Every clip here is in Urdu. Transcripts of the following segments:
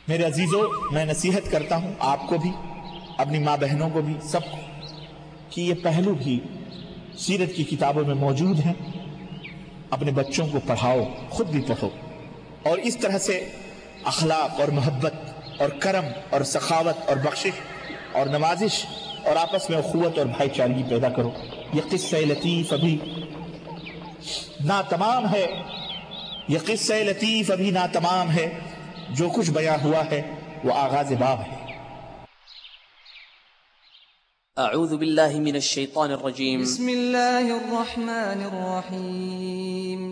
میرے عزیزوں، میں نصیحت کرتا ہوں آپ کو بھی، اپنی ماں بہنوں کو بھی، سب کو، کہ یہ پہلو بھی سیرت کی کتابوں میں موجود ہیں. اپنے بچوں کو پڑھاؤ، خود بھی پڑھو، اور اس طرح سے اخلاق اور محبت اور کرم اور سخاوت اور بخشش اور نوازش اور آپس میں اخوت اور بھائی چارگی پیدا کرو. یہ قصہ لطیف ابھی ناتمام ہے، یہ قصہ لطیف ابھی ناتمام ہے. جو کچھ بیان ہوا ہے وہ آغاز باب ہے. اعوذ باللہ من الشیطان الرجیم. بسم اللہ الرحمن الرحیم.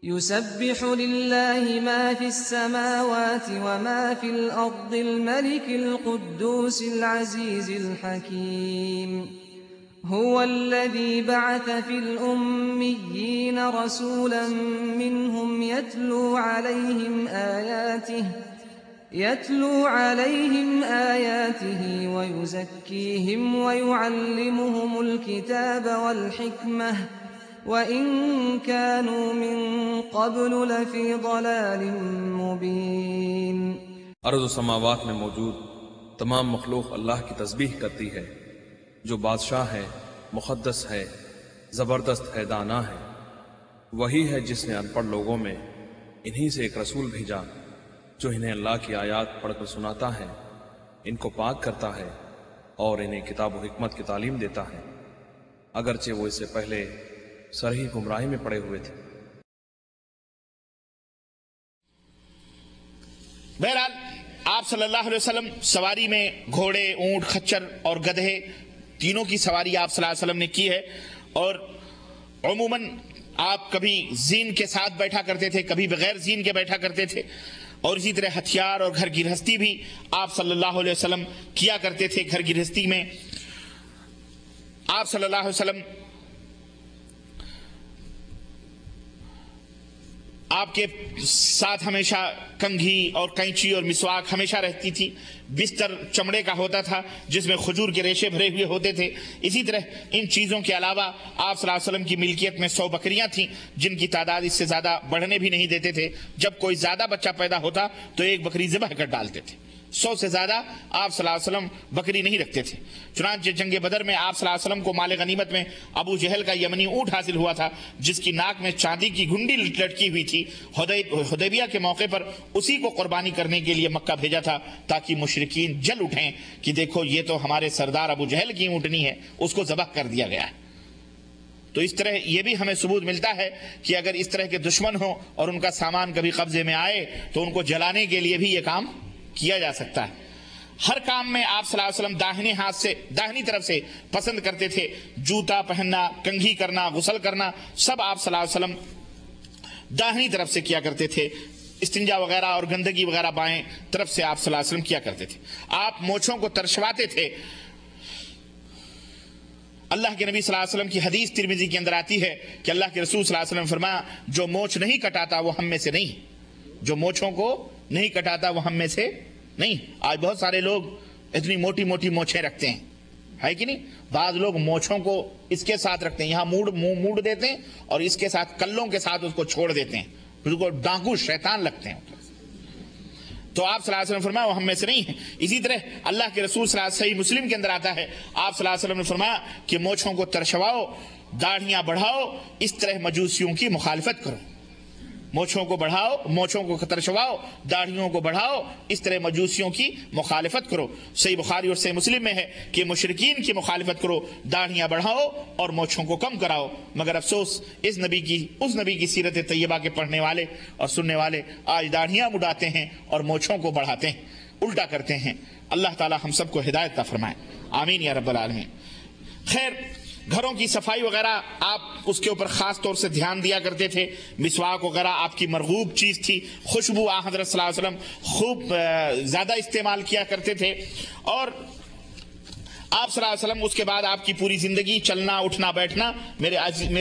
يسبح لله ما في السماوات وما في الأرض الملك القدوس العزيز الحكيم. هو الذي بعث في الأميين رسولا منهم يتلو عليهم آياته ويزكيهم ويعلمهم الكتاب والحكمة وَإِن كَانُوا مِن قَبْلُ لَفِي ضَلَالٍ مُبِينٍ. ارض و سماوات میں موجود تمام مخلوق اللہ کی تسبیح کرتی ہے، جو بادشاہ ہے، مقدس ہے، زبردست ہے، دانا ہے. وہی ہے جس نے ان پڑھ لوگوں میں انہی سے ایک رسول بھیجا جو انہیں اللہ کی آیات پڑھ کر سناتا ہے، ان کو پاک کرتا ہے اور انہیں کتاب و حکمت کی تعلیم دیتا ہے، اگرچہ وہ اس سے پہلے سرہی گمراہی میں پڑے ہوئے تھے. بہرحال آپ صلی اللہ علیہ وسلم سواری میں گھوڑے، اونٹ، خچر اور گدھے تینوں کی سواری آپ صلی اللہ علیہ وسلم نے کی ہے، اور عموماً آپ کبھی زین کے ساتھ بیٹھا کرتے تھے، کبھی بغیر زین کے بیٹھا کرتے تھے، اور اسی طرح ہتھیار اور گھر گرہستی بھی آپ صلی اللہ علیہ وسلم کیا کرتے تھے. گھر گرہستی میں آپ صلی اللہ علیہ وسلم آپ کے ساتھ ہمیشہ کنگھی اور کینچی اور مسواک ہمیشہ رہتی تھی. بستر چمڑے کا ہوتا تھا جس میں کھجور کے ریشے بھرے ہوئے ہوتے تھے. اسی طرح ان چیزوں کے علاوہ آپ صلی اللہ علیہ وسلم کی ملکیت میں 100 بکریاں تھیں جن کی تعداد اس سے زیادہ بڑھنے بھی نہیں دیتے تھے. جب کوئی زیادہ بچہ پیدا ہوتا تو ایک بکری ذبح کر ڈالتے تھے. 100 سے زیادہ آپ صلی اللہ علیہ وسلم بکری نہیں رکھتے تھے. چنانچہ جنگ بدر میں آپ صلی اللہ علیہ وسلم کو مال غنیمت میں ابو جہل کا یمنی اونٹ حاصل ہوا تھا جس کی ناک میں چاندی کی گھنڈی لٹکی ہوئی تھی. حدیبیہ کے موقع پر اسی کو قربانی کرنے کے لیے مکہ بھیجا تھا تاکہ مشرکین جل اٹھیں کہ دیکھو یہ تو ہمارے سردار ابو جہل کی اونٹنی ہے، اس کو ذبح کر دیا گیا ہے. تو اس طرح یہ بھی ہمیں ثبوت ملتا ہے کہ اگر اس طرح کے دشمن ہوں اور ان کا سامان کبھی قبضے میں آئے تو ان کو جلانے کے لیے بھی یہ کام کیا جا سکتا ہے. ہر کام میں آپ صلی اللہ علیہ وسلم داہنے ہاتھ سے، داہنی طرف سے پسند کرتے تھے. جوتا پہننا، کنگھی کرنا، غسل کرنا، سب آپ صلی اللہ علیہ وسلم داہنی طرف سے کیا کرتے تھے. استنجا وغیرہ اور گندگی وغیرہ بائیں طرف سے آپ صلی اللہ علیہ وسلم کیا کرتے تھے. آپ مونچھوں کو ترشواتے تھے. اللہ کے نبی صلی اللہ علیہ وسلم کی حدیث ترمذی کے اندر آتی ہے کہ اللہ کے رسول صلی اللہ علیہ وسلم فرمایا جو مونچھ نہیں کٹاتا وہ ہم میں سے نہیں. جو مونچھوں کو نہیں کٹاتا وہ ہم میں سے نہیں. آج بہت سارے لوگ اتنی موٹی موٹی مونچھیں رکھتے ہیں، ہے کہ نہیں؟ بعض لوگ مونچھوں کو اس کے ساتھ رکھتے ہیں، یہاں موڑ دیتے ہیں اور اس کے ساتھ کلوں کے ساتھ اس کو چھوڑ دیتے ہیں، اس کو ڈاکو شیطان لگتے ہیں. تو آپ صلی اللہ علیہ وسلم فرمایا وہ ہم میں سے نہیں ہے. اسی طرح اللہ کے رسول صلی اللہ علیہ وسلم، صحیح مسلم کے اندر آتا ہے، آپ صلی اللہ علیہ وسلم نے فرمایا کہ مونچھوں کو ترشواؤ، داڑھیاں بڑھاؤ، اس طرح مجوسیوں کی مخالفت کرو. مونچھوں کو بڑھاؤ، مونچھوں کو ترشواؤ، داڑھیوں کو بڑھاؤ، اس طرح مجوسیوں کی مخالفت کرو. صحیح بخاری اور صحیح مسلم میں ہے کہ مشرکین کی مخالفت کرو، داڑھیاں بڑھاؤ اور مونچھوں کو کم کراؤ. مگر افسوس اس نبی کی سیرت طیبہ کے پڑھنے والے اور سننے والے آج داڑھیاں مڈاتے ہیں اور مونچھوں کو بڑھاتے ہیں، الٹا کرتے ہیں. اللہ تعالی ہم سب کو ہدایت عطا فرمائے، آمین یا رب العالمین. خیر، گھروں کی صفائی وغیرہ آپ اس کے اوپر خاص طور سے دھیان دیا کرتے تھے. مسواک وغیرہ آپ کی مرغوب چیز تھی. خوشبو حضرت صلی اللہ علیہ وسلم خوب زیادہ استعمال کیا کرتے تھے. اور آپ صلی اللہ علیہ وسلم اس کے بعد آپ کی پوری زندگی چلنا اٹھنا بیٹھنا میرے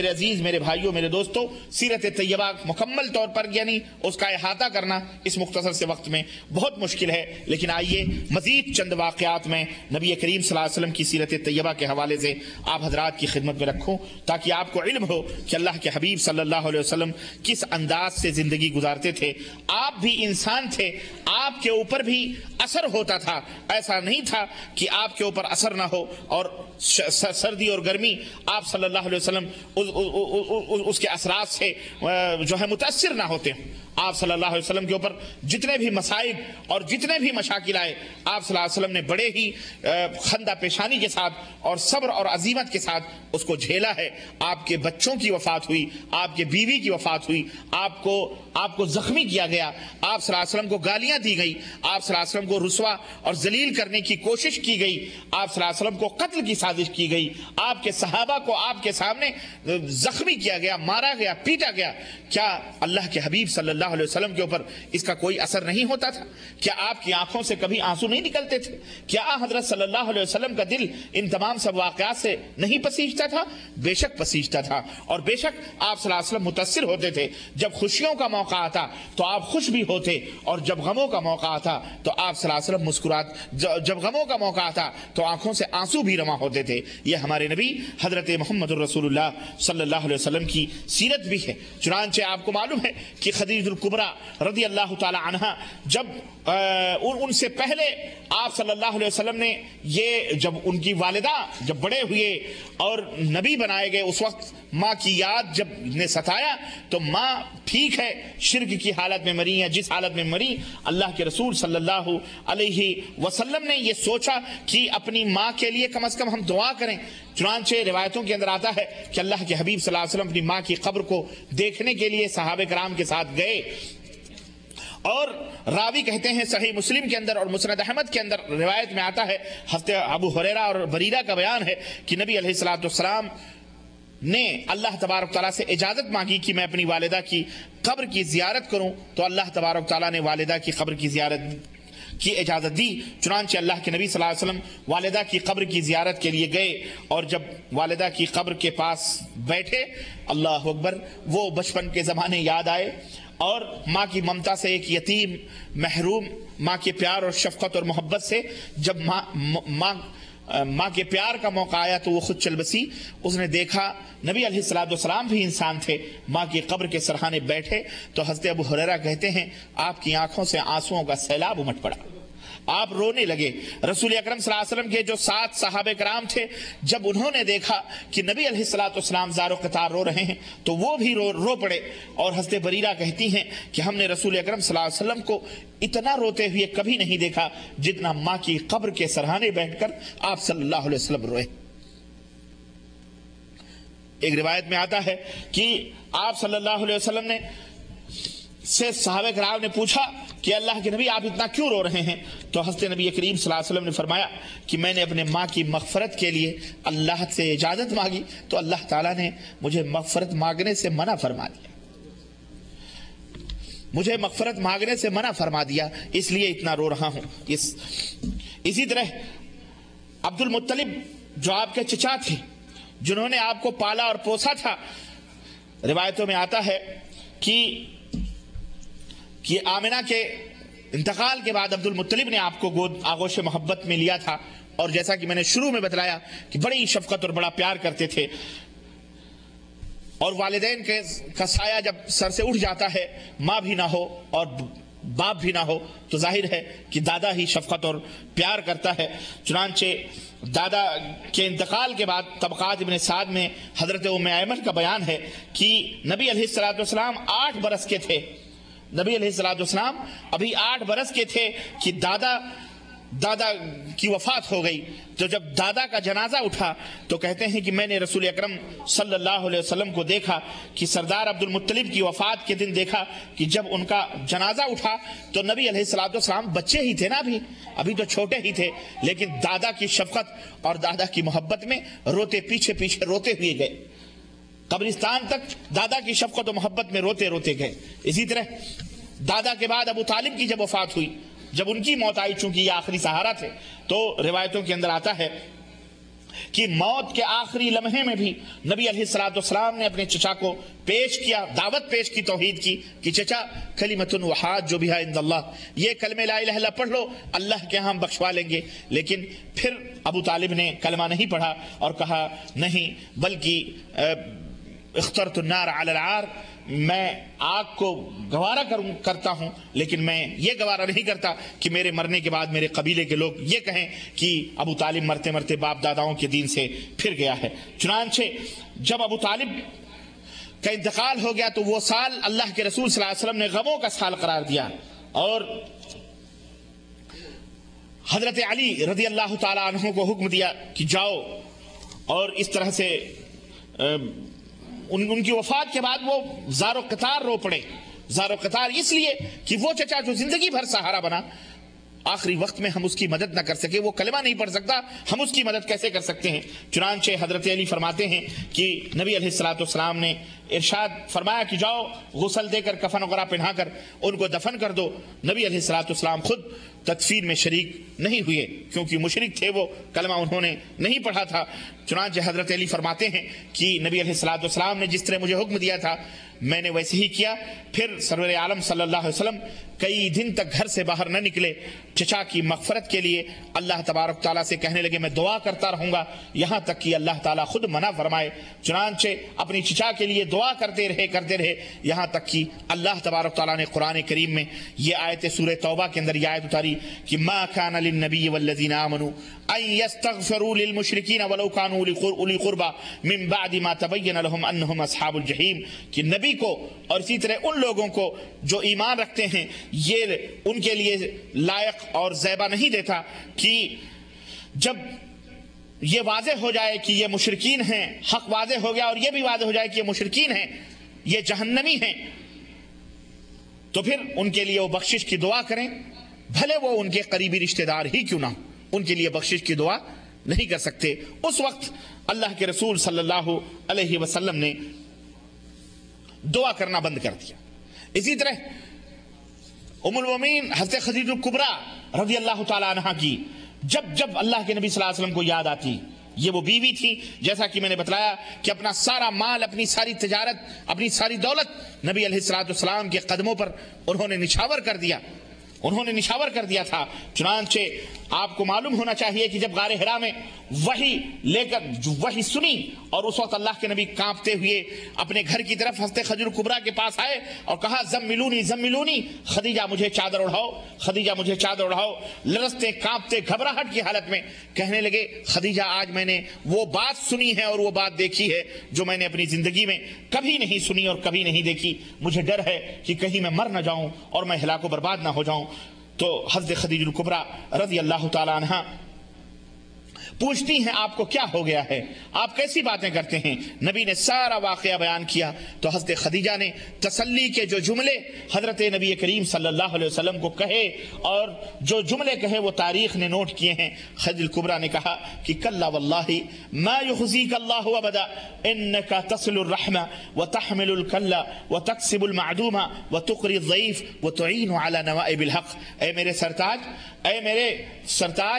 عزیز میرے بھائیوں میرے دوستوں سیرت طیبہ مکمل طور پر یعنی اس کا احاطہ کرنا اس مختصر سے وقت میں بہت مشکل ہے، لیکن آئیے مزید چند واقعات میں نبی کریم صلی اللہ علیہ وسلم کی سیرت طیبہ کے حوالے سے آپ حضرات کی خدمت میں رکھوں تاکہ آپ کو علم ہو کہ اللہ کے حبیب صلی اللہ علیہ وسلم کس انداز سے زندگی گزارتے تھے۔ آپ بھی انسان تھے، آپ کے اوپر بھی اثر ہوتا تھا، ایسا نہیں تھا کہ آپ کے اوپر اثر نہ ہو اور سردی اور گرمی آپ صلی اللہ علیہ وسلم اس کے اثرات سے جو ہے متاثر نہ ہوتے۔ آپ صلی اللہ علیہ وسلم کے اوپر جتنے بھی مصائب اور جتنے بھی مشاکل آئے آپ صلی اللہ علیہ وسلم نے بڑے ہی خندہ پیشانی کے ساتھ اور صبر اور عزیمت کے ساتھ اس کو جھیلا ہے۔ آپ کے بچوں کی وفات ہوئی، آپ کے بیوی کی وفات ہوئی، آپ کو زخمی کیا گیا، آپ صلی اللہ علیہ وسلم کو گالیاں دی گئی، آپ صلی اللہ علیہ وسلم کو رسوا اور ذلیل کرنے کی کوشش کی گئی، آپ صلی اللہ علیہ وسلم کو قتل کی سازش کی گئی، آپ کے صحابہ کو آپ کے سامنے زخمی کیا گیا، مارا گیا، پیٹا گیا۔ کیا اللہ کے حبیب صلی اللہ علیہ وسلم کے اوپر اس کا کوئی اثر نہیں ہوتا تھا؟ کیا آپ کی آنکھوں سے کبھی آنسو نہیں نکلتے تھے؟ کیا حضرت صلی اللہ علیہ وسلم کا دل ان تمام سب واقعات سے نہیں پسیجتا تھا؟ بے شک پسیجتا تھا، اور بے شک آپ صلی اللہ علیہ وسلم متاثر ہوتے تھے۔ جب خوشیوں کا موقع آتا تو آپ خوش بھی ہوتے، اور جب غموں کا موقع آتا تو آپ صلی اللہ علیہ وسلم جب غموں کا موقع آتا تو آنکھوں سے آنسو بھی رواں ہوتے تھے۔ یہ ہمارے نبی حضرت محمد الرسول اللہ صلی اللہ علیہ وسلم کی سیرت بھی ہے۔ چنانچہ آپ کو معلوم ہے کہ خدیجہ الکبریٰ رضی اللہ تعالی عنہا جب ان سے پہلے آپ صلی اللہ علیہ وسلم نے جب ان کی والدہ جب بڑے ہوئے اور نبی بنائے گئے اس وقت ماں کی یاد جب نے ستایا تو ماں ٹھیک ہے شرک کی حالت میں مری ہے، جس حالت میں مری اللہ کے رسول صلی اللہ علیہ وسلم نے یہ سوچا کہ اپنی ماں کے لیے کم از کم ہم دعا کریں۔ چنانچہ روایتوں کے اندر آتا ہے کہ اللہ کے حبیب صلی اللہ علیہ وسلم اپنی ماں کی قبر کو دیکھنے کے لیے صحابہ کرام کے ساتھ گئے، اور راوی کہتے ہیں صحیح مسلم کے اندر اور مسند احمد کے اندر روایت میں آتا ہے، حضرت ابو ہریرہ اور بریرہ کا بیان ہے کہ نبی علیہ الصلوۃ والسلام نے اللہ تبارک تعالیٰ سے اجازت مانگی کہ میں اپنی والدہ کی قبر کی زیارت کروں، تو اللہ تبارک تعالیٰ نے والدہ کی قبر کی زیارت کی اجازت دی۔ چنانچہ اللہ کے نبی صلی اللہ علیہ وسلم والدہ کی قبر کی زیارت کے لیے گئے، اور جب والدہ کی قبر کے پاس بیٹھے اللہ اکبر وہ بچپن کے زمانے یاد آئے، اور ماں کی ممتا سے ایک یتیم محروم ماں کے پیار اور شفقت اور محبت سے جب ماں کے پیار کا موقع آیا تو وہ خود چل بسی۔ اس نے دیکھا نبی علیہ الصلوۃ والسلام بھی انسان تھے، ماں کی قبر کے سرحانے بیٹھے، تو حضرت ابو ہریرہ کہتے ہیں آپ کی آنکھوں سے آنسوؤں کا سیلاب امٹ پڑا، آپ رونے لگے۔ رسول اکرم صلی اللہ علیہ وسلم کے جو 7 صحابہ کرام تھے جب انہوں نے دیکھا کہ نبی علیہ الصلوۃ والسلام زار و قطار رو رہے ہیں تو وہ بھی رو پڑے، اور حضرت بریرہ کہتی ہیں کہ ہم نے رسول اکرم صلی اللہ علیہ وسلم کو اتنا روتے ہوئے کبھی نہیں دیکھا جتنا ماں کی قبر کے سرحانے بیٹھ کر آپ صلی اللہ علیہ وسلم روئے۔ ایک روایت میں آتا ہے کہ آپ صلی اللہ علیہ وسلم نے سے صحابہ کرام نے پوچھا کہ اللہ کے نبی آپ اتنا کیوں رو رہے ہیں؟ تو حضرت نبی کریم صلی اللہ علیہ وسلم نے فرمایا کہ میں نے اپنے ماں کی مغفرت کے لیے اللہ سے اجازت مانگی تو اللہ تعالیٰ نے مجھے مغفرت مانگنے سے منع فرما دیا، مجھے مغفرت مانگنے سے منع فرما دیا، اس لیے اتنا رو رہا ہوں۔ اسی طرح عبد المطلب جو آپ کے چچا تھے جنہوں نے آپ کو پالا اور پوسا تھا، روایتوں میں آتا ہے کہ آمنہ کے انتقال کے بعد عبد المطلب نے آپ کو آغوش محبت میں لیا تھا، اور جیسا کہ میں نے شروع میں بتلایا کہ بڑی شفقت اور بڑا پیار کرتے تھے، اور والدین کا سایہ جب سر سے اٹھ جاتا ہے، ماں بھی نہ ہو اور باپ بھی نہ ہو تو ظاہر ہے کہ دادا ہی شفقت اور پیار کرتا ہے۔ چنانچہ دادا کے انتقال کے بعد طبقات ابن سعد میں حضرت ام ایمن کا بیان ہے کہ نبی علیہ الصلوۃ والسلام 8 برس کے تھے، نبی علیہ الصلوۃ والسلام ابھی 8 برس کے تھے کہ دادا کی وفات ہو گئی۔ تو جب دادا کا جنازہ اٹھا تو کہتے ہیں کہ میں نے رسول اکرم صلی اللہ علیہ وسلم کو دیکھا کہ سردار عبد المطلب کی وفات کے دن دیکھا کہ جب ان کا جنازہ اٹھا تو نبی علیہ الصلوۃ والسلام بچے ہی تھے نا، ابھی تو چھوٹے ہی تھے، لیکن دادا کی شفقت اور دادا کی محبت میں پیچھے روتے ہوئے گئے، قبرستان تک دادا کی شفقت و محبت میں روتے گئے۔ اسی طرح دادا کے بعد ابو طالب کی جب وفات ہوئی، جب ان کی موت آئی، چونکہ یہ آخری سہارا تھے، تو روایتوں کے اندر آتا ہے کہ موت کے آخری لمحے میں بھی نبی علیہ الصلوۃ والسلام نے اپنے چچا کو پیش کیا، دعوت پیش کی توحید کی کہ چچا کلمۃ وحاج بہا عند اللہ، یہ کلمہ لا الہ الا اللہ پڑھ لو، اللہ کے ہاں بخشوا لیں گے۔ لیکن پھر ابو طالب نے کلمہ نہیں پڑھا اور کہا نہیں، بلکہ اخترت النار علی العار، میں آگ کو گوارا کرتا ہوں، لیکن میں یہ گوارا نہیں کرتا کہ میرے مرنے کے بعد میرے قبیلے کے لوگ یہ کہیں کہ ابو طالب مرتے مرتے باپ داداؤں کے دین سے پھر گیا ہے۔ چنانچہ جب ابو طالب کا انتقال ہو گیا تو وہ سال اللہ کے رسول صلی اللہ علیہ وسلم نے غموں کا سال قرار دیا، اور حضرت علی رضی اللہ تعالی عنہ کو حکم دیا کہ جاؤ، اور اس طرح سے ان کی وفات کے بعد وہ زار و قطار رو پڑے۔ زار و قطار اس لیے کہ وہ چچا جو زندگی بھر سہارا بنا، آخری وقت میں ہم اس کی مدد نہ کر سکے، وہ کلمہ نہیں پڑھ سکتا، ہم اس کی مدد کیسے کر سکتے ہیں؟ چنانچہ حضرت علی فرماتے ہیں کہ نبی علیہ الصلوۃ والسلام نے ارشاد فرمایا کہ جاؤ غسل دے کر کفن وغیرہ پہنا کر ان کو دفن کر دو۔ نبی علیہ الصلوۃ والسلام خود تدفین میں شریک نہیں ہوئے کیونکہ مشرک تھے، وہ کلمہ انہوں نے نہیں پڑھا تھا۔ چنانچہ حضرت علی فرماتے ہیں کہ نبی علیہ الصلوۃ والسلام نے جس طرح مجھے حکم دیا تھا میں نے ویسے ہی کیا۔ پھر سرور عالم صلی اللہ علیہ وسلم کئی دن تک گھر سے باہر نہ نکلے، چچا کی مغفرت کے لیے اللہ تبارک تعالیٰ سے کہنے لگے میں دعا کرتا رہوں گا یہاں تک کہ اللہ تعالیٰ خود منع فرمائے۔ چنانچہ اپنی چچا کے لیے دعا کرتے رہے یہاں تک کہ اللہ تبارک تعالیٰ نے قرآن کریم میں یہ آیت سورہ توبہ کے اندر یہ آیت اتاری کہ ما کان للنبی والذین آمنوا ان یستغفروا للمشرکین ولو کانوا اولی قربى من بعد ما تبین لهم انہم اصحاب الجحیم، کہ نبی کو اور اسی طرح ان لوگوں کو جو ایمان رکھتے ہیں یہ ان کے لیے لائق اور زیبا نہیں دیتا کہ جب یہ واضح ہو جائے کہ یہ مشرکین ہیں، حق واضح ہو گیا اور یہ بھی واضح ہو جائے کہ یہ مشرکین ہیں، یہ جہنمی ہیں، تو پھر ان کے لیے وہ بخشش کی دعا کریں، بھلے وہ ان کے قریبی رشتہ دار ہی کیوں نہ ہو، ان کے لیے بخشش کی دعا نہیں کر سکتے۔ اس وقت اللہ کے رسول صلی اللہ علیہ وسلم نے دعا کرنا بند کر دیا۔ اسی طرح ام المومنین حضرت خدیجہ الکبریٰ رضی اللہ تعالی عنہا کی جب اللہ کے نبی صلی اللہ علیہ وسلم کو یاد آتی، یہ وہ بیوی تھی جیسا کہ میں نے بتلایا کہ اپنا سارا مال، اپنی ساری تجارت، اپنی ساری دولت نبی علیہ الصلوۃ والسلام کے قدموں پر انہوں نے نچھاور کر دیا تھا۔ چنانچہ آپ کو معلوم ہونا چاہیے کہ جب غار حرا میں وحی سنی اور اس وقت اللہ کے نبی کانپتے ہوئے اپنے گھر کی طرف حضرت خدیجہ الکبریٰ کے پاس آئے اور کہا زملونی خدیجہ مجھے چادر اڑاؤ، لرزتے کانپتے گھبراہٹ کی حالت میں کہنے لگے خدیجہ آج میں نے وہ بات سنی ہے اور وہ بات دیکھی ہے جو میں نے اپنی زندگی میں کبھی نہیں سنی اور کبھی نہیں دیکھی، مجھے ڈر ہے کہ کہیں میں مر نہ جاؤں اور میں ہلاک و برباد نہ ہو جاؤں۔ تو حضرت خدیجہ الکبریٰ رضی اللہ تعالی عنہا پوچھتی ہیں آپ کو کیا ہو گیا ہے، آپ کیسی باتیں کرتے ہیں؟ نبی نے سارا واقعہ بیان کیا تو حضرت خدیجہ نے تسلی کے جو جملے حضرت نبی کریم صلی اللہ علیہ وسلم کو کہے اور جو جملے کہے وہ تاریخ نے نوٹ کیے ہیں۔ خدیجہ الکبریٰ نے کہا کہ کلا واللہ ما یخزیک اللہ ابدا انک تصل الرحم وتحمل الکل وتکسب المعدوم وتقری الضعیف وتعین علی نوائب الحق۔ اے میرے سرتاج،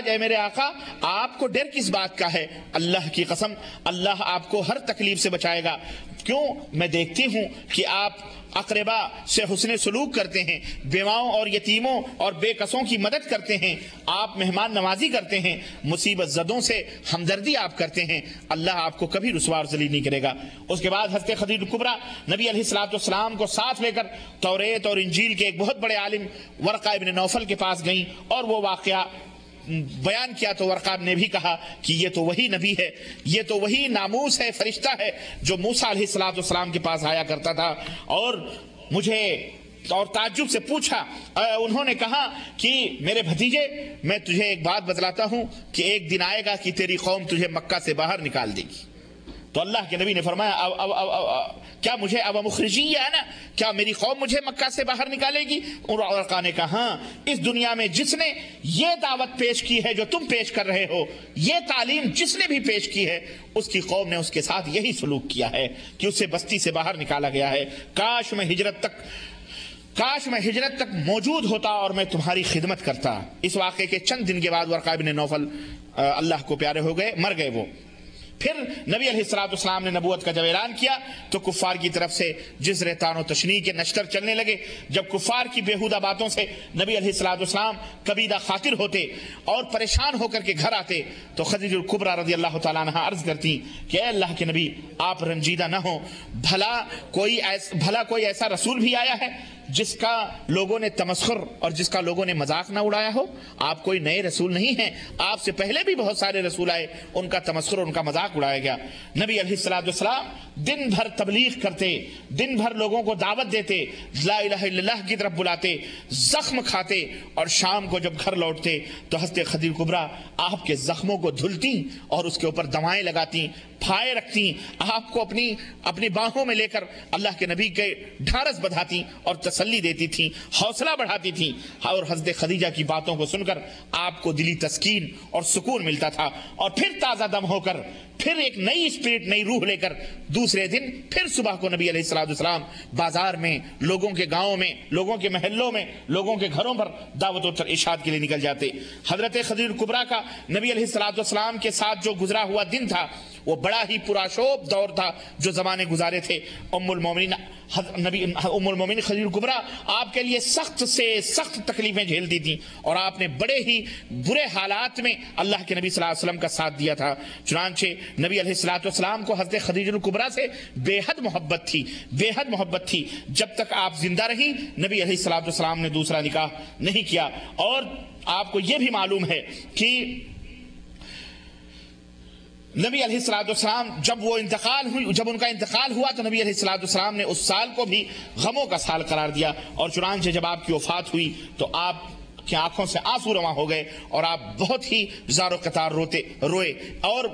اے میرے آقا، آپ کو ڈر کس بات کا ہے؟ اللہ کی قسم اللہ آپ کو ہر تکلیف سے بچائے گا۔ کیوں؟ میں دیکھتی ہوں کہ آپ اقربا سے حسن سلوک کرتے ہیں، بیواؤں اور یتیموں اور بے کسوں کی مدد کرتے ہیں، آپ مہمان نوازی کرتے ہیں، مصیبت زدوں سے ہمدردی آپ کرتے ہیں، اللہ آپ کو کبھی رسوا اور ذلیل نہیں کرے گا۔ اس کے بعد حضرت خدیجہ الکبریٰ نبی علیہ الصلوۃ والسلام کو ساتھ لے کر توریت اور انجیل کے ایک بہت بڑے عالم ورقہ ابن نوفل کے پاس گئیں اور وہ واقعہ بیان کیا تو ورقہ نے بھی کہا کہ یہ تو وہی نبی ہے، یہ تو وہی ناموس ہے، فرشتہ ہے جو موسیٰ علیہ الصلوۃ والسلام کے پاس آیا کرتا تھا۔ اور مجھے اور تعجب سے پوچھا، انہوں نے کہا کہ میرے بھتیجے میں تجھے ایک بات بتلاتا ہوں کہ ایک دن آئے گا کہ تیری قوم تجھے مکہ سے باہر نکال دے گی۔ تو اللہ کے نبی نے فرمایا کیا مجھے اب مخرجی ہے نا، کیا میری قوم مجھے مکہ سے باہر نکالے گی؟ اور ورقہ نے کہا ہاں، اس دنیا میں جس نے یہ دعوت پیش کی ہے جو تم پیش کر رہے ہو، یہ تعلیم جس نے بھی پیش کی ہے، اس کی قوم نے اس کے ساتھ یہی سلوک کیا ہے کہ اسے بستی سے باہر نکالا گیا ہے۔ کاش میں ہجرت تک موجود ہوتا اور میں تمہاری خدمت کرتا۔ اس واقعے کے چند دن کے بعد ورقہ ابن نوفل اللہ کو پیارے ہو گئے، مر گئے وہ۔ پھر نبی علیہ السلام نے نبوت کا جب اعلان کیا تو کفار کی طرف سے جزر طعن و تشنیع کے نشتر چلنے لگے. جب کفار کی بیہودہ باتوں سے نبی علیہ السلام کبیدہ خاطر ہوتے اور پریشان ہو کر کے گھر آتے تو خدیجہ الکبریٰ رضی اللہ تعالیٰ عنہ عرض کرتی کہ اے اللہ کے نبی آپ رنجیدہ نہ ہوں، بھلا کوئی ایسا رسول بھی آیا ہے جس کا لوگوں نے تمسخر اور جس کا لوگوں نے مذاق نہ اڑایا ہو؟ آپ کوئی نئے رسول نہیں ہیں، آپ سے پہلے بھی بہت سارے رسول آئے، ان کا تمسخر اور ان کا مذاق اڑایا گیا. نبی علیہ السلام دن بھر تبلیغ کرتے، دن بھر لوگوں کو دعوت دیتے، لا الہ الا اللہ کی طرف بلاتے، زخم کھاتے، اور شام کو جب گھر لوٹتے تو حضرت خدیجہ کبریٰ آپ کے زخموں کو دھلتی اور اس کے اوپر دوائیں لگاتی، پھائے رکھتی، آپ کو اپنی باہوں میں لے کر اللہ کے نبی کے ڈھارس بندھاتی اور تسلی دیتی تھی، حوصلہ بڑھاتی تھی. اور حضرت خدیجہ کی باتوں کو سن کر آپ کو دلی تسکین اور سکون ملتا تھا، اور پھر تازہ دم ہو کر پھر ایک نئی اسپرٹ، نئی روح لے کر دوسرے دن پھر صبح کو نبی علیہ السلام بازار میں، لوگوں کے گاؤں میں، لوگوں کے محلوں میں، لوگوں کے گھروں پر دعوت و ارشاد کے لیے نکل جاتے. حضرت خدیجہ کبریٰ کا نبی علیہ السلام کے ساتھ جو گزرا ہوا دن تھا وہ بڑا ہی پراشوب دور تھا جو زمانے گزارے تھے. ام المومنین خدیجہ کبریٰ آپ کے لیے سخت سے سخت تکلیفیں جھیلتی تھیں، اور آپ نے بڑے ہی برے حالات میں اللہ کے نبی صلی اللہ علیہ وسلم کا ساتھ دیا تھا. چنانچہ نبی علیہ السلام کو حضرت خدیجہ کبریٰ سے بے حد محبت تھی. جب تک آپ زندہ رہی نبی علیہ السلام نے دوسرا نکاح نہیں کیا. اور آپ کو یہ بھی معلوم ہے کہ نبی علیہ السلام جب ان کا انتقال ہوا تو نبی علیہ السلام نے اس سال کو بھی غموں کا سال قرار دیا. اور چنانچہ جب آپ کی وفات ہوئی تو آپ کی آنکھوں سے آنسو رواں ہو گئے اور آپ بہت ہی زار و قطار روئے. اور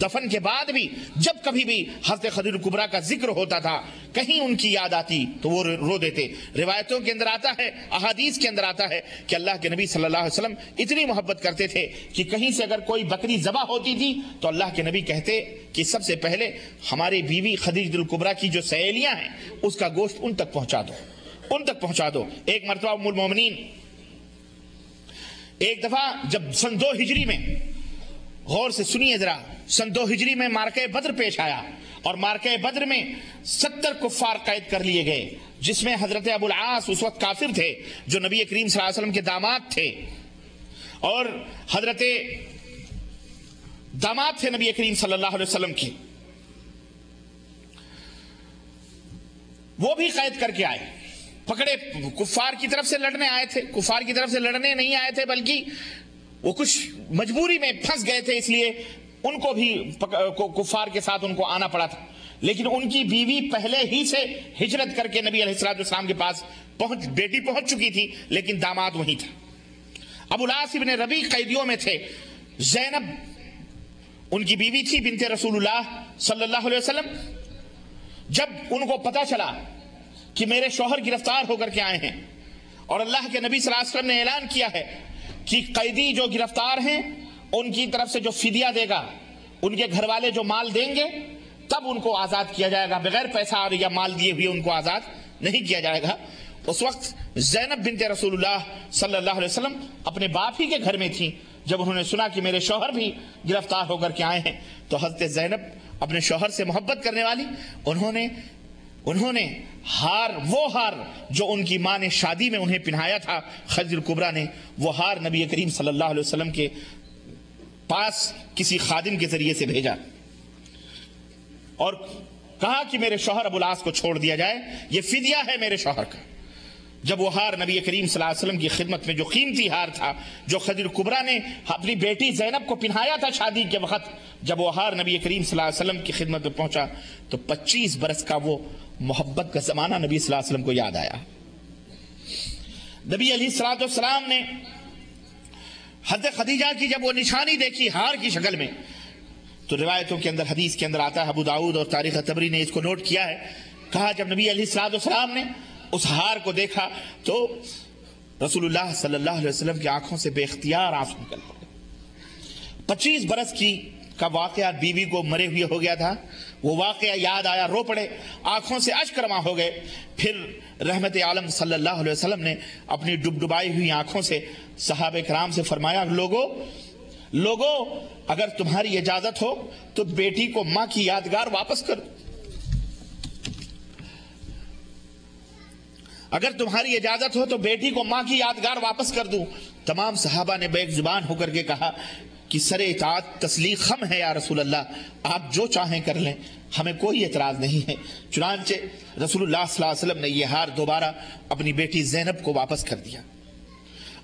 دفن کے بعد بھی جب کبھی بھی حضرت خدیجہ کبریٰ کا ذکر ہوتا تھا، کہیں ان کی یاد آتی تو وہ رو دیتے. روایتوں کے اندر آتا ہے، احادیث کے اندر آتا ہے کہ اللہ کے نبی صلی اللہ علیہ وسلم اتنی محبت کرتے تھے کہ کہیں سے اگر کوئی بکری ذبح ہوتی تھی تو اللہ کے نبی کہتے کہ سب سے پہلے ہماری بیوی خدیجہ الکبریٰ کی جو سہیلیاں ہیں اس کا گوشت ان تک پہنچا دو. ایک مرتبہ ام المومنین ایک دفعہ جب سن 2 ہجری میں، غور سے سنیے ذرا، سن 2 ہجری میں مارکہ بدر پیش آیا، اور مارکہ بدر میں 70 کفار قید کر لیے گئے، جس میں حضرت ابو العاص اس وقت کافر تھے جو نبی کریم صلی اللہ علیہ وسلم کے داماد تھے، اور حضرت داماد تھے نبی کریم صلی اللہ علیہ وسلم کے، وہ بھی قید کر کے آئے، پکڑے، کفار کی طرف سے لڑنے آئے تھے. کفار کی طرف سے لڑنے نہیں آئے تھے بلکہ وہ کچھ مجبوری میں پھنس گئے تھے، اس لیے ان کو بھی کفار کے ساتھ ان کو آنا پڑا تھا. لیکن ان کی بیوی پہلے ہی سے ہجرت کر کے نبی علیہ السلام کے پاس بیٹی پہنچ چکی تھی، لیکن داماد وہی تھا. ابو العاص ابن ربیع قیدیوں میں تھے. زینب ان کی بیوی تھی بنت رسول اللہ صلی اللہ علیہ وسلم. جب ان کو پتا چلا کہ میرے شوہر گرفتار ہو کر کے آئے ہیں اور اللہ کے نبی صلی اللہ علیہ وسلم نے اعلان کیا ہے کہ قیدی جو گرفتار ہیں ان کی طرف سے جو فدیہ دے گا، ان کے گھر والے جو مال دیں گے تب ان کو آزاد کیا جائے گا، بغیر پیسہ یا مال دیے ہوئے ان کو آزاد نہیں کیا جائے گا. اس وقت زینب بنت رسول اللہ صلی اللہ علیہ وسلم اپنے باپ ہی کے گھر میں تھیں. جب انہوں نے سنا کہ میرے شوہر بھی گرفتار ہو کر کے آئے ہیں تو حضرت زینب اپنے شوہر سے محبت کرنے والی، انہوں نے وہ ہار جو ان کی ماں نے شادی میں انہیں پہنایا تھا خدیجہ کبریٰ نے، وہ ہار نبی کریم صلی اللہ علیہ وسلم کے پاس کسی خادم کے ذریعے سے بھیجا اور کہا کہ میرے شوہر ابو العاص کو چھوڑ دیا جائے، یہ فدیہ ہے میرے شوہر کا. جب وہ ہار نبی کریم صلی اللہ علیہ وسلم کی خدمت میں، جو قیمتی ہار تھا جو خدیجہ کبریٰ نے اپنی بیٹی زینب کو پہنایا تھا شادی کے وقت، جب وہ ہار نبی کریم صلی اللہ علیہ وسلم کی خدمت میں پہنچا تو 25 برس کا وہ محبت کا زمانہ نبی صلی اللہ علیہ وسلم کو یاد آیا. نبی علیہ السلام نے حضرت خدیجہ کی جب وہ نشانی دیکھی ہار کی شکل میں تو روایتوں کے اندر، حدیث کے اندر آتا ہے، ابو داؤد اور تاریخ طبری نے اس کو نوٹ کیا ہے، کہا جب نبی علیہ السلام نے اس ہار کو دیکھا تو رسول اللہ صلی اللہ علیہ وسلم کی آنکھوں سے بے اختیار آنسو نکل پڑے. 25 برس کا واقعہ بیوی کو مرے ہوئے ہو گیا تھا، وہ واقعہ یاد آیا، رو پڑے، آنکھوں سے اشک رواں ہو گئے. پھر رحمت عالم صلی اللہ علیہ وسلم نے اپنی ڈبڈبائی ہوئی آنکھوں سے صحابہ کرام سے فرمایا، لوگو لوگوں اگر تمہاری اجازت ہو تو بیٹی کو ماں کی یادگار واپس کر دو، اگر تمہاری اجازت ہو تو بیٹی کو ماں کی یادگار واپس کر دوں۔ تمام صحابہ نے بیک زبان ہو کر کے کہا کہ سر اطاعت تسلیق ہم ہے یا رسول اللہ، آپ جو چاہیں کر لیں، ہمیں کوئی اعتراض نہیں ہے۔ چنانچہ رسول اللہ صلی اللہ علیہ وسلم نے یہ ہار دوبارہ اپنی بیٹی زینب کو واپس کر دیا۔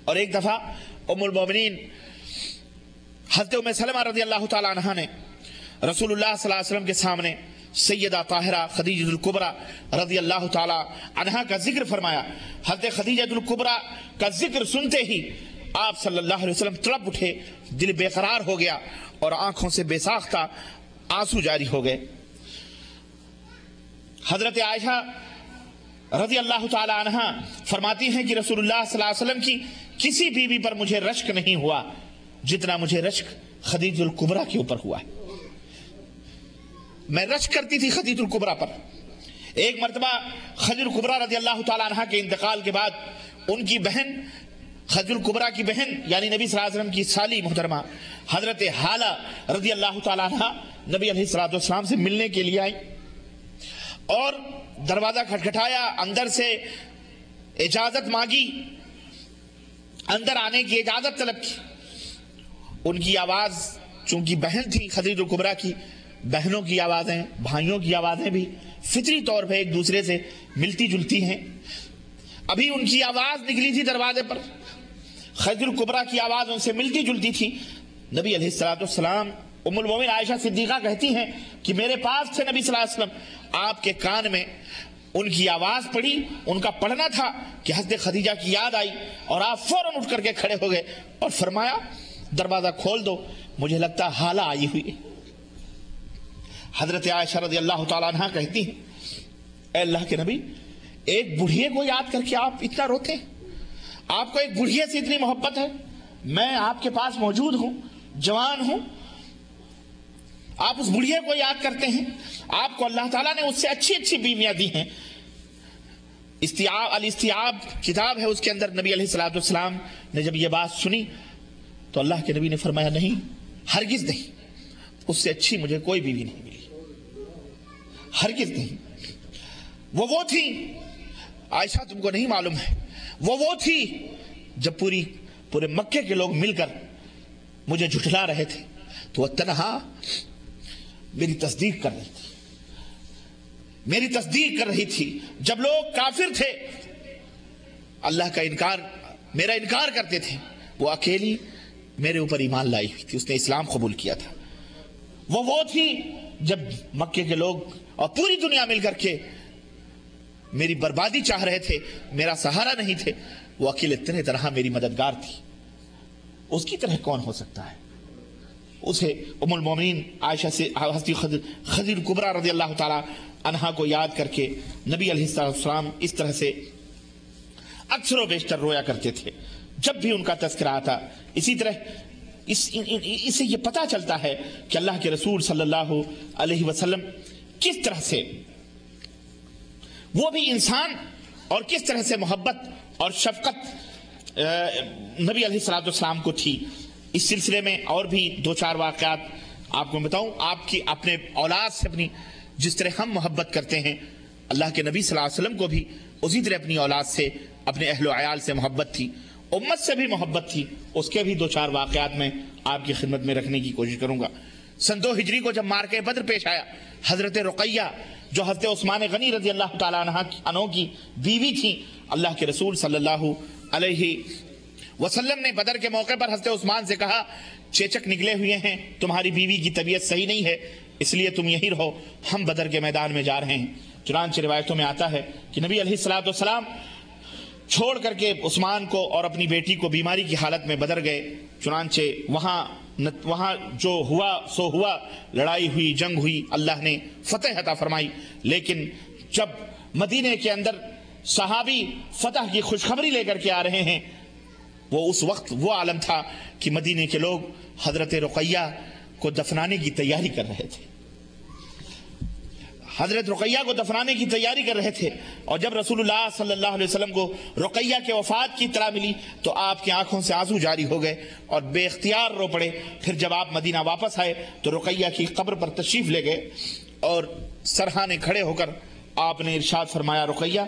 اور ایک دفعہ ام المومنین حضرت ام سلمہ رضی اللہ تعالی عنہ نے رسول اللہ صلی اللہ علیہ وسلم کے سامنے سیدہ طاہرہ خدیجہ الکبریٰ رضی اللہ تعالی عنہا کا ذکر فرمایا۔ حضرت خدیجہ الکبریٰ کا ذکر سنتے ہی آپ صلی اللہ علیہ وسلم تڑپ اٹھے، دل بے قرار ہو گیا اور آنکھوں سے بے ساختہ آنسو جاری ہو گئے۔ حضرت عائشہ رضی اللہ تعالی عنہ فرماتی ہیں کہ رسول اللہ صلی اللہ علیہ وسلم کی کسی بیوی پر مجھے رشک نہیں ہوا جتنا مجھے رشک خدیجہ الکبریٰ کے اوپر ہوا ہے۔ میں رشک کرتی تھی خدیجہ الکبریٰ پر۔ ایک مرتبہ خدیجہ الکبریٰ رضی اللہ تعالی عنہ کے انتقال کے بعد ان کی بہن خدیجہ الکبریٰ کی بہن یعنی نبی صلی اللہ علیہ وسلم کی سالی محترمہ حضرت حالہ رضی اللہ تعالی عنہ نبی علیہ الصلوۃ والسلام سے ملنے کے لیے آئی اور دروازہ کھٹکھٹایا، اندر سے اجازت مانگی، اندر آنے کی اجازت طلب کی۔ ان کی آواز چونکہ بہن تھی خدیجہ الکبریٰ کی، بہنوں کی آوازیں بھائیوں کی آوازیں بھی فطری طور پہ ایک دوسرے سے ملتی جلتی ہیں۔ ابھی ان کی آواز نکلی تھی دروازے پر، خدیجہ الکبریٰ کی آواز ان سے ملتی جلتی تھی۔ نبی علیہ الصلوۃ والسلام ام المومنین عائشہ صدیقہ کہتی ہیں کہ میرے پاس تھے نبی صلی اللہ علیہ وسلم، آپ کے کان میں ان کی آواز پڑی، ان کا پڑھنا تھا کہ حضرت خدیجہ کی یاد آئی اور آپ فوراً اٹھ کر کے کھڑے ہو گئے اور فرمایا دروازہ کھول دو، مجھے لگتا حالہ آئی ہوئی۔ حضرت عائشہ رضی اللہ تعالیٰ عنہ کہتی ہیں اے اللہ کے نبی، ایک بڑھیے کو یاد کر کے آپ اتنا روتے ہیں؟ آپ کو ایک بڑھیے سے اتنی محبت ہے؟ میں آپ کے پاس موجود ہوں، جوان ہوں، آپ اس بڑھیے کو یاد کرتے ہیں؟ آپ کو اللہ تعالیٰ نے اس سے اچھی اچھی بیویاں دی ہیں۔ الاستیعاب کتاب ہے، اس کے اندر نبی علیہ الصلوۃ والسلام نے جب یہ بات سنی تو اللہ کے نبی نے فرمایا نہیں، ہرگز نہیں، اس سے اچھی مجھے کوئی بیوی نہیں ملی، ہرگز نہیں۔ وہ تھی عائشہ، تم کو نہیں معلوم ہے، وہ تھی جب پورے مکے کے لوگ مل کر مجھے جھٹلا رہے تھے تو وہ تنہا میری تصدیق کر رہی تھی، میری تصدیق کر رہی تھی۔ جب لوگ کافر تھے، اللہ کا انکار، میرا انکار کرتے تھے، وہ اکیلی میرے اوپر ایمان لائی ہوئی تھی، اس نے اسلام قبول کیا تھا۔ وہ تھی جب مکے کے لوگ اور پوری دنیا مل کر کے میری بربادی چاہ رہے تھے، میرا سہارا نہیں تھے، وہ اکیلے اتنے طرح میری مددگار تھی۔ اس کی طرح کون ہو سکتا ہے؟ اسے ام المومنین عائشہ سے حضرت خدیجہ الکبریٰ رضی اللہ تعالی عنہا کو یاد کر کے نبی علیہ السلام اس طرح سے اکثر و بیشتر رویا کرتے تھے جب بھی ان کا تذکرہ آتا۔ اسی طرح اس سے یہ پتہ چلتا ہے کہ اللہ کے رسول صلی اللہ علیہ وسلم کس طرح سے وہ بھی انسان اور کس طرح سے محبت اور شفقت نبی علیہ السلام کو تھی۔ اس سلسلے میں اور بھی 2-4 واقعات آپ کو بتاؤں۔ آپ کی اپنے اولاد سے اپنی جس طرح ہم محبت کرتے ہیں، اللہ کے نبی صلی اللہ علیہ وسلم کو بھی اسی طرح اپنی اولاد سے، اپنے اہل و عیال سے محبت تھی، امت سے بھی محبت تھی۔ اس کے بھی 2-4 واقعات میں آپ کی خدمت میں رکھنے کی کوشش کروں گا۔ سن 2 ہجری کو جب معرکہ بدر پیش آیا، حضرت رقیہ جو حضرت عثمان غنی رضی اللہ تعالیٰ عنہ کی بیوی تھی، اللہ کے رسول صلی اللہ علیہ وسلم نے بدر کے موقع پر حضرت عثمان سے کہا چیچک نکلے ہوئے ہیں، تمہاری بیوی کی طبیعت صحیح نہیں ہے، اس لیے تم یہی رہو، ہم بدر کے میدان میں جا رہے ہیں۔ چنانچہ روایتوں میں آتا ہے کہ نبی علیہ الصلوۃ والسلام چھوڑ کر کے عثمان کو اور اپنی بیٹی کو بیماری کی حالت میں بدر گئے۔ چنانچہ وہاں جو ہوا سو ہوا، لڑائی ہوئی، جنگ ہوئی، اللہ نے فتح عطا فرمائی۔ لیکن جب مدینے کے اندر صحابی فتح کی خوشخبری لے کر کے آ رہے ہیں، وہ اس وقت وہ عالم تھا کہ مدینے کے لوگ حضرت رقیہ کو دفنانے کی تیاری کر رہے تھے۔ حضرت رقیہ کو دفنانے کی تیاری کر رہے تھے، اور جب رسول اللہ صلی اللہ علیہ وسلم کو رقیہ کے وفات کی اطلاع ملی تو آپ کی آنکھوں سے آنسو جاری ہو گئے اور بے اختیار رو پڑے۔ پھر جب آپ مدینہ واپس آئے تو رقیہ کی قبر پر تشریف لے گئے اور سرہانے کھڑے ہو کر آپ نے ارشاد فرمایا، رقیہ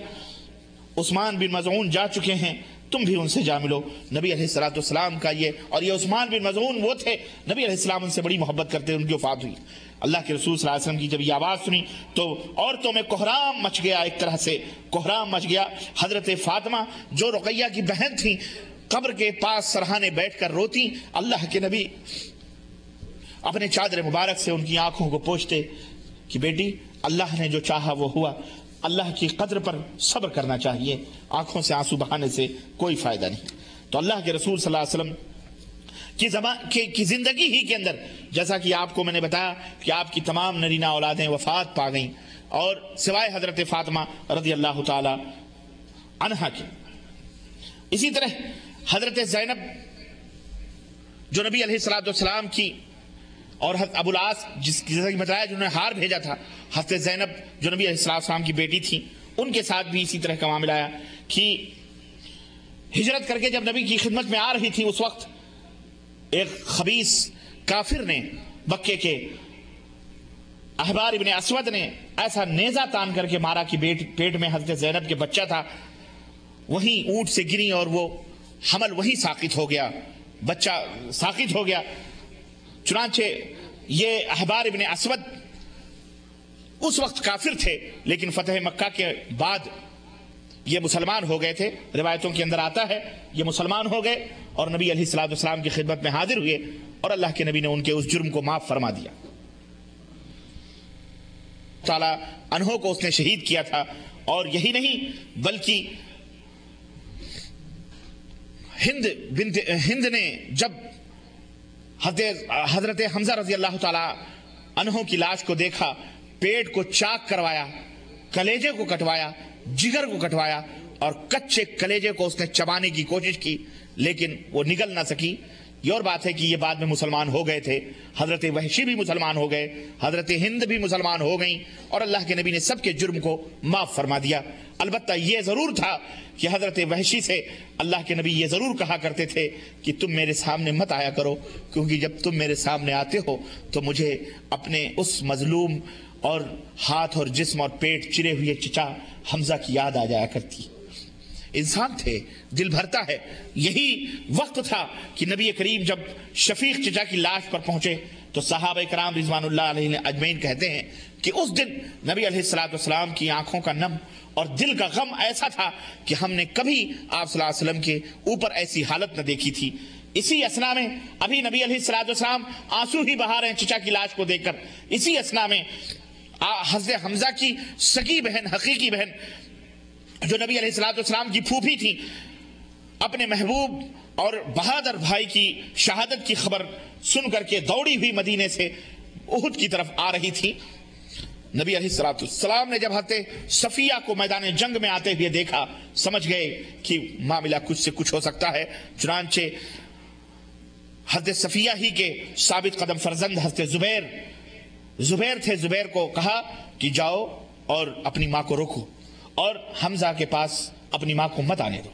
عثمان بن مظعون جا چکے ہیں، تم بھی ان سے جا ملو۔ نبی علیہ السلام کا یہ، اور یہ عثمان بن مظعون وہ تھے، نبی علیہ السلام ان سے بڑی محبت کرتے، ان کی وفات ہوئی۔ اللہ کے رسول صلی اللہ علیہ وسلم کی جب یہ آواز سنی تو عورتوں میں کوہرام مچ گیا، ایک طرح سے کوہرام مچ گیا۔ حضرت فاطمہ جو رقیہ کی بہن تھیں قبر کے پاس سرہانے بیٹھ کر روتی، اللہ کے نبی اپنے چادر مبارک سے ان کی آنکھوں کو پوچھتے کہ بیٹی اللہ نے جو چاہا وہ ہوا، اللہ کی قدر پر صبر کرنا چاہیے، آنکھوں سے آنسو بہانے سے کوئی فائدہ نہیں۔ تو اللہ کے رسول صلی اللہ علیہ وسلم کی زندگی ہی کے اندر، جیسا کہ آپ کو میں نے بتایا کہ آپ کی تمام نرینہ اولادیں وفات پا گئیں، اور سوائے حضرت فاطمہ رضی اللہ تعالی عنہا کے۔ اسی طرح حضرت زینب جو نبی علیہ السلام کی، اور ابو العاص جیسا کہ بتایا جنہوں نے ہار بھیجا تھا، حضرت زینب جو نبی علیہ السلام کی بیٹی تھی، ان کے ساتھ بھی اسی طرح کا معاملہ آیا کہ ہجرت کر کے جب نبی کی خدمت میں آ رہی تھی اس وقت ایک خبیث کافر نے، مکے کے احبار ابن اسود نے ایسا نیزہ تان کر کے مارا کہ پیٹ میں حضرت زینب کے بچہ تھا، وہیں اونٹ سے گری اور وہ حمل وہیں ساقط ہو گیا، بچہ ساقط ہو گیا۔ چنانچہ یہ احبار ابن اسود اس وقت کافر تھے، لیکن فتح مکہ کے بعد یہ مسلمان ہو گئے تھے، روایتوں کے اندر آتا ہے یہ مسلمان ہو گئے اور نبی علیہ السلام کی خدمت میں حاضر ہوئے، اور اللہ کے نبی نے ان کے اس جرم کو معاف فرما دیا۔ تعالیٰ انہوں کو اس نے شہید کیا تھا، اور یہی نہیں بلکہ ہند نے جب حضرت حمزہ رضی اللہ تعالی عنہ کی لاش کو دیکھا، پیٹ کو چاک کروایا، کلیجے کو کٹوایا، جگر کو کٹوایا، اور کچے کلیجے کو اس نے چبانے کی کوشش کی لیکن وہ نگل نہ سکی۔ یہ اور بات ہے کہ یہ بعد میں مسلمان ہو گئے تھے، حضرت وحشی بھی مسلمان ہو گئے، حضرت ہند بھی مسلمان ہو گئیں، اور اللہ کے نبی نے سب کے جرم کو معاف فرما دیا۔ البتہ یہ ضرور تھا کہ حضرت وحشی سے اللہ کے نبی یہ ضرور کہا کرتے تھے کہ تم میرے سامنے مت آیا کرو، کیونکہ جب تم میرے سامنے آتے ہو تو مجھے اپنے اس مظلوم اور ہاتھ اور جسم اور پیٹ چرے ہوئے چچا حمزہ کی یاد آ جایا کرتی۔ انسان تھے، دل بھرتا ہے۔ یہی وقت تھا کہ نبی کریم جب شفیق چچا کی لاش پر پہنچے تو صحابہ کرام رضوان اللہ علیہ اجمعین کہتے ہیں کہ اس دن نبی علیہ السلام کی آنکھوں کا نم اور دل کا غم ایسا تھا کہ ہم نے کبھی آپ صلی اللہ علیہ وسلم کے اوپر ایسی حالت نہ دیکھی تھی۔ اسی اسنا میں ابھی نبی علیہ السلام آنسو ہی بہا رہے ہیں چچا کی لاش کو دیکھ کر، اسی اسنا میں حضرت حمزہ کی سگی بہن، حقیقی بہن جو نبی علیہ السلام کی پھوپھی تھی، اپنے محبوب اور بہادر بھائی کی شہادت کی خبر سن کر کے دوڑی ہوئی مدینے سے احد کی طرف آ رہی تھی۔ نبی علیہ السلام نے جب حضرت صفیہ کو میدان جنگ میں آتے ہوئے دیکھا، سمجھ گئے کہ معاملہ کچھ سے کچھ ہو سکتا ہے۔ چنانچہ حضرت صفیہ ہی کے ثابت قدم فرزند حضرت زبیر تھے، زبیر کو کہا کہ جاؤ اور اپنی ماں کو روکو اور حمزہ کے پاس اپنی ماں کو مت آنے دو۔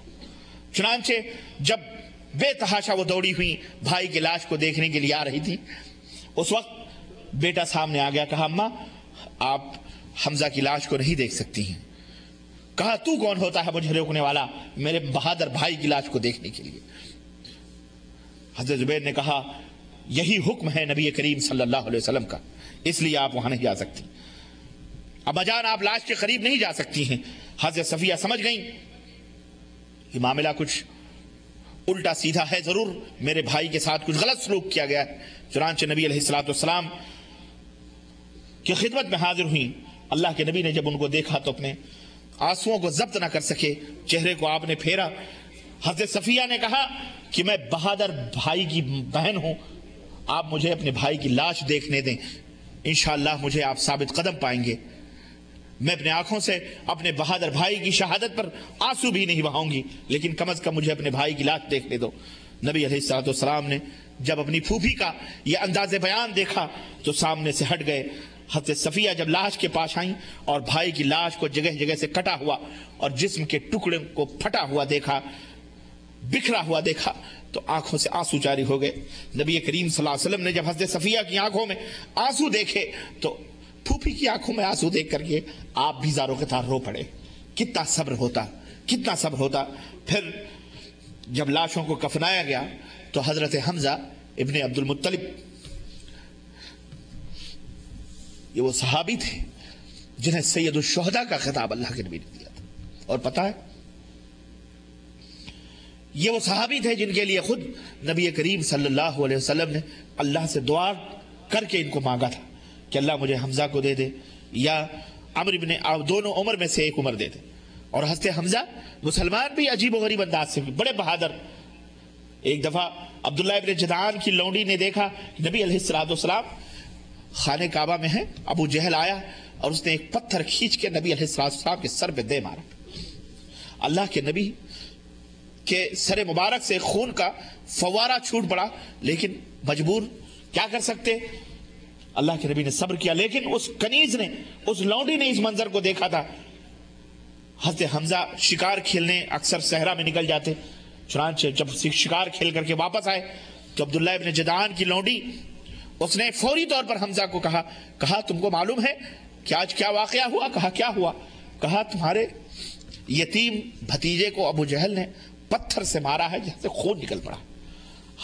چنانچہ جب بے تحاشا وہ دوڑی ہوئی بھائی کی لاش کو دیکھنے کے لیے آ رہی تھی، اس وقت بیٹا سامنے آ گیا، کہا اماں آپ حمزہ کی لاش کو نہیں دیکھ سکتی ہیں۔ کہا تو کون ہوتا ہے مجھے روکنے والا میرے بہادر بھائی کی لاش کو دیکھنے کے لیے؟ حضرت زبیر نے کہا یہی حکم ہے نبی کریم صلی اللہ علیہ وسلم کا، اس لیے آپ وہاں نہیں جا سکتی، ابا جان آپ لاش کے قریب نہیں جا سکتی ہیں۔ حضرت صفیہ سمجھ گئیں یہ معاملہ کچھ الٹا سیدھا ہے، ضرور میرے بھائی کے ساتھ کچھ غلط سلوک کیا گیا ہے۔ چنانچہ نبی علیہ السلام کی خدمت میں حاضر ہوئیں۔ اللہ کے نبی نے جب ان کو دیکھا تو اپنے آنسوؤں کو ضبط نہ کر سکے، چہرے کو آپ نے پھیرا۔ حضرت صفیہ نے کہا کہ میں بہادر بھائی کی بہن ہوں، آپ مجھے اپنے بھائی کی لاش دیکھنے دیں، انشاءاللہ مجھے آپ ثابت قدم پائیں گے۔ میں اپنے آنکھوں سے اپنے بہادر بھائی کی شہادت پر آنسو بھی نہیں بہاؤں گی، لیکن کم از کم مجھے اپنے بھائی کی لاش دیکھنے دو۔ نبی علیہ السلام نے جب اپنی پھوپھی کا یہ انداز بیان دیکھا تو سامنے سے ہٹ گئے۔ حضرت صفیہ جب لاش کے پاس آئیں اور بھائی کی لاش کو جگہ جگہ سے کٹا ہوا اور جسم کے ٹکڑے کو پھٹا ہوا دیکھا، بکھرا ہوا دیکھا، تو آنکھوں سے آنسو جاری ہو گئے۔ نبی کریم صلی اللہ علیہ وسلم نے جب حضرت صفیہ کی آنکھوں میں آنسو دیکھے تو پھوپھی کی آنکھوں میں آنسو دیکھ کر کے آپ بھی زاروں کے تار رو پڑے۔ کتنا صبر ہوتا، کتنا صبر ہوتا۔ پھر جب لاشوں کو کفنایا گیا تو حضرت حمزہ ابن عبد المطلب، یہ وہ صحابی تھے جنہیں سید الشہداء کا خطاب اللہ کے نبی نے دیا تھا، اور پتہ ہے یہ وہ صحابی تھے جن کے لیے خود نبی کریم صلی اللہ علیہ وسلم نے اللہ سے دعا کر کے ان کو مانگا تھا کہ اللہ مجھے حمزہ کو دے دے یا عمر ابن، دونوں عمر میں سے ایک عمر دے دے۔ اور حضرت حمزہ مسلمان بھی عجیب و غریب انداز سے، بڑے بہادر۔ ایک دفعہ عبداللہ ابن جدعان کی لونڈی نے دیکھا کہ نبی علیہ السلام خانہ کعبہ میں ہیں، ابو جہل آیا اور اس نے ایک پتھر کھینچ کے نبی علیہ السلام کے سر پہ دے مارا۔ اللہ کے نبی کے سر مبارک سے خون کا فوارہ چھوٹ پڑا، لیکن مجبور کیا کر سکتے، اللہ کے نبی نے صبر کیا۔ لیکن اس کنیز نے، اس لونڈی نے اس منظر کو دیکھا تھا۔ حضرت حمزہ شکار کھیلنے اکثر صحرا میں نکل جاتے، چنانچہ جب شکار کھیل کر کے واپس آئے تو عبداللہ ابن جدعان کی لونڈی، اس نے فوری طور پر حمزہ کو کہا تم کو معلوم ہے کہ آج کیا واقعہ ہوا؟ کہا کیا ہوا؟ کہا تمہارے یتیم بھتیجے کو ابو جہل نے پتھر سے مارا ہے جہاں سے خون نکل پڑا۔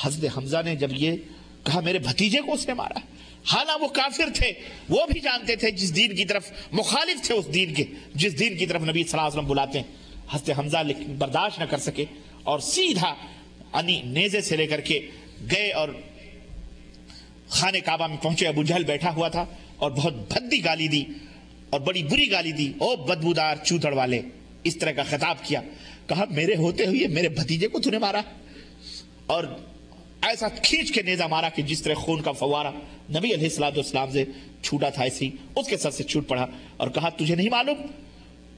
حضرت حمزہ نے جب یہ کہا میرے بھتیجے کو اس نے مارا، حالانکہ وہ کافر تھے، وہ بھی جانتے تھے جس دین کی طرف مخالف تھے، اس دین کے جس دین کی طرف نبی صلی اللہ علیہ وسلم بلاتے ہیں۔ حضرت حمزہ برداشت نہ کر سکے اور سیدھا نیزے سے لے کر کے گئے اور خانہ کعبہ میں پہنچے۔ ابو جہل بیٹھا ہوا تھا اور بہت بھدی گالی دی اور بڑی بری گالی دی، او بدبودار چوتڑ والے، اس طرح کا خطاب کیا۔ کہا میرے ہوتے ہوئے میرے بھتیجے کو تو نے مارا، اور ایسا کھینچ کے نیزہ مارا کہ جس طرح خون کا فوارہ نبی علیہ السلام سے چھوٹا تھا ایسی اس کے سر سے چھوٹ پڑا، اور کہا تجھے نہیں معلوم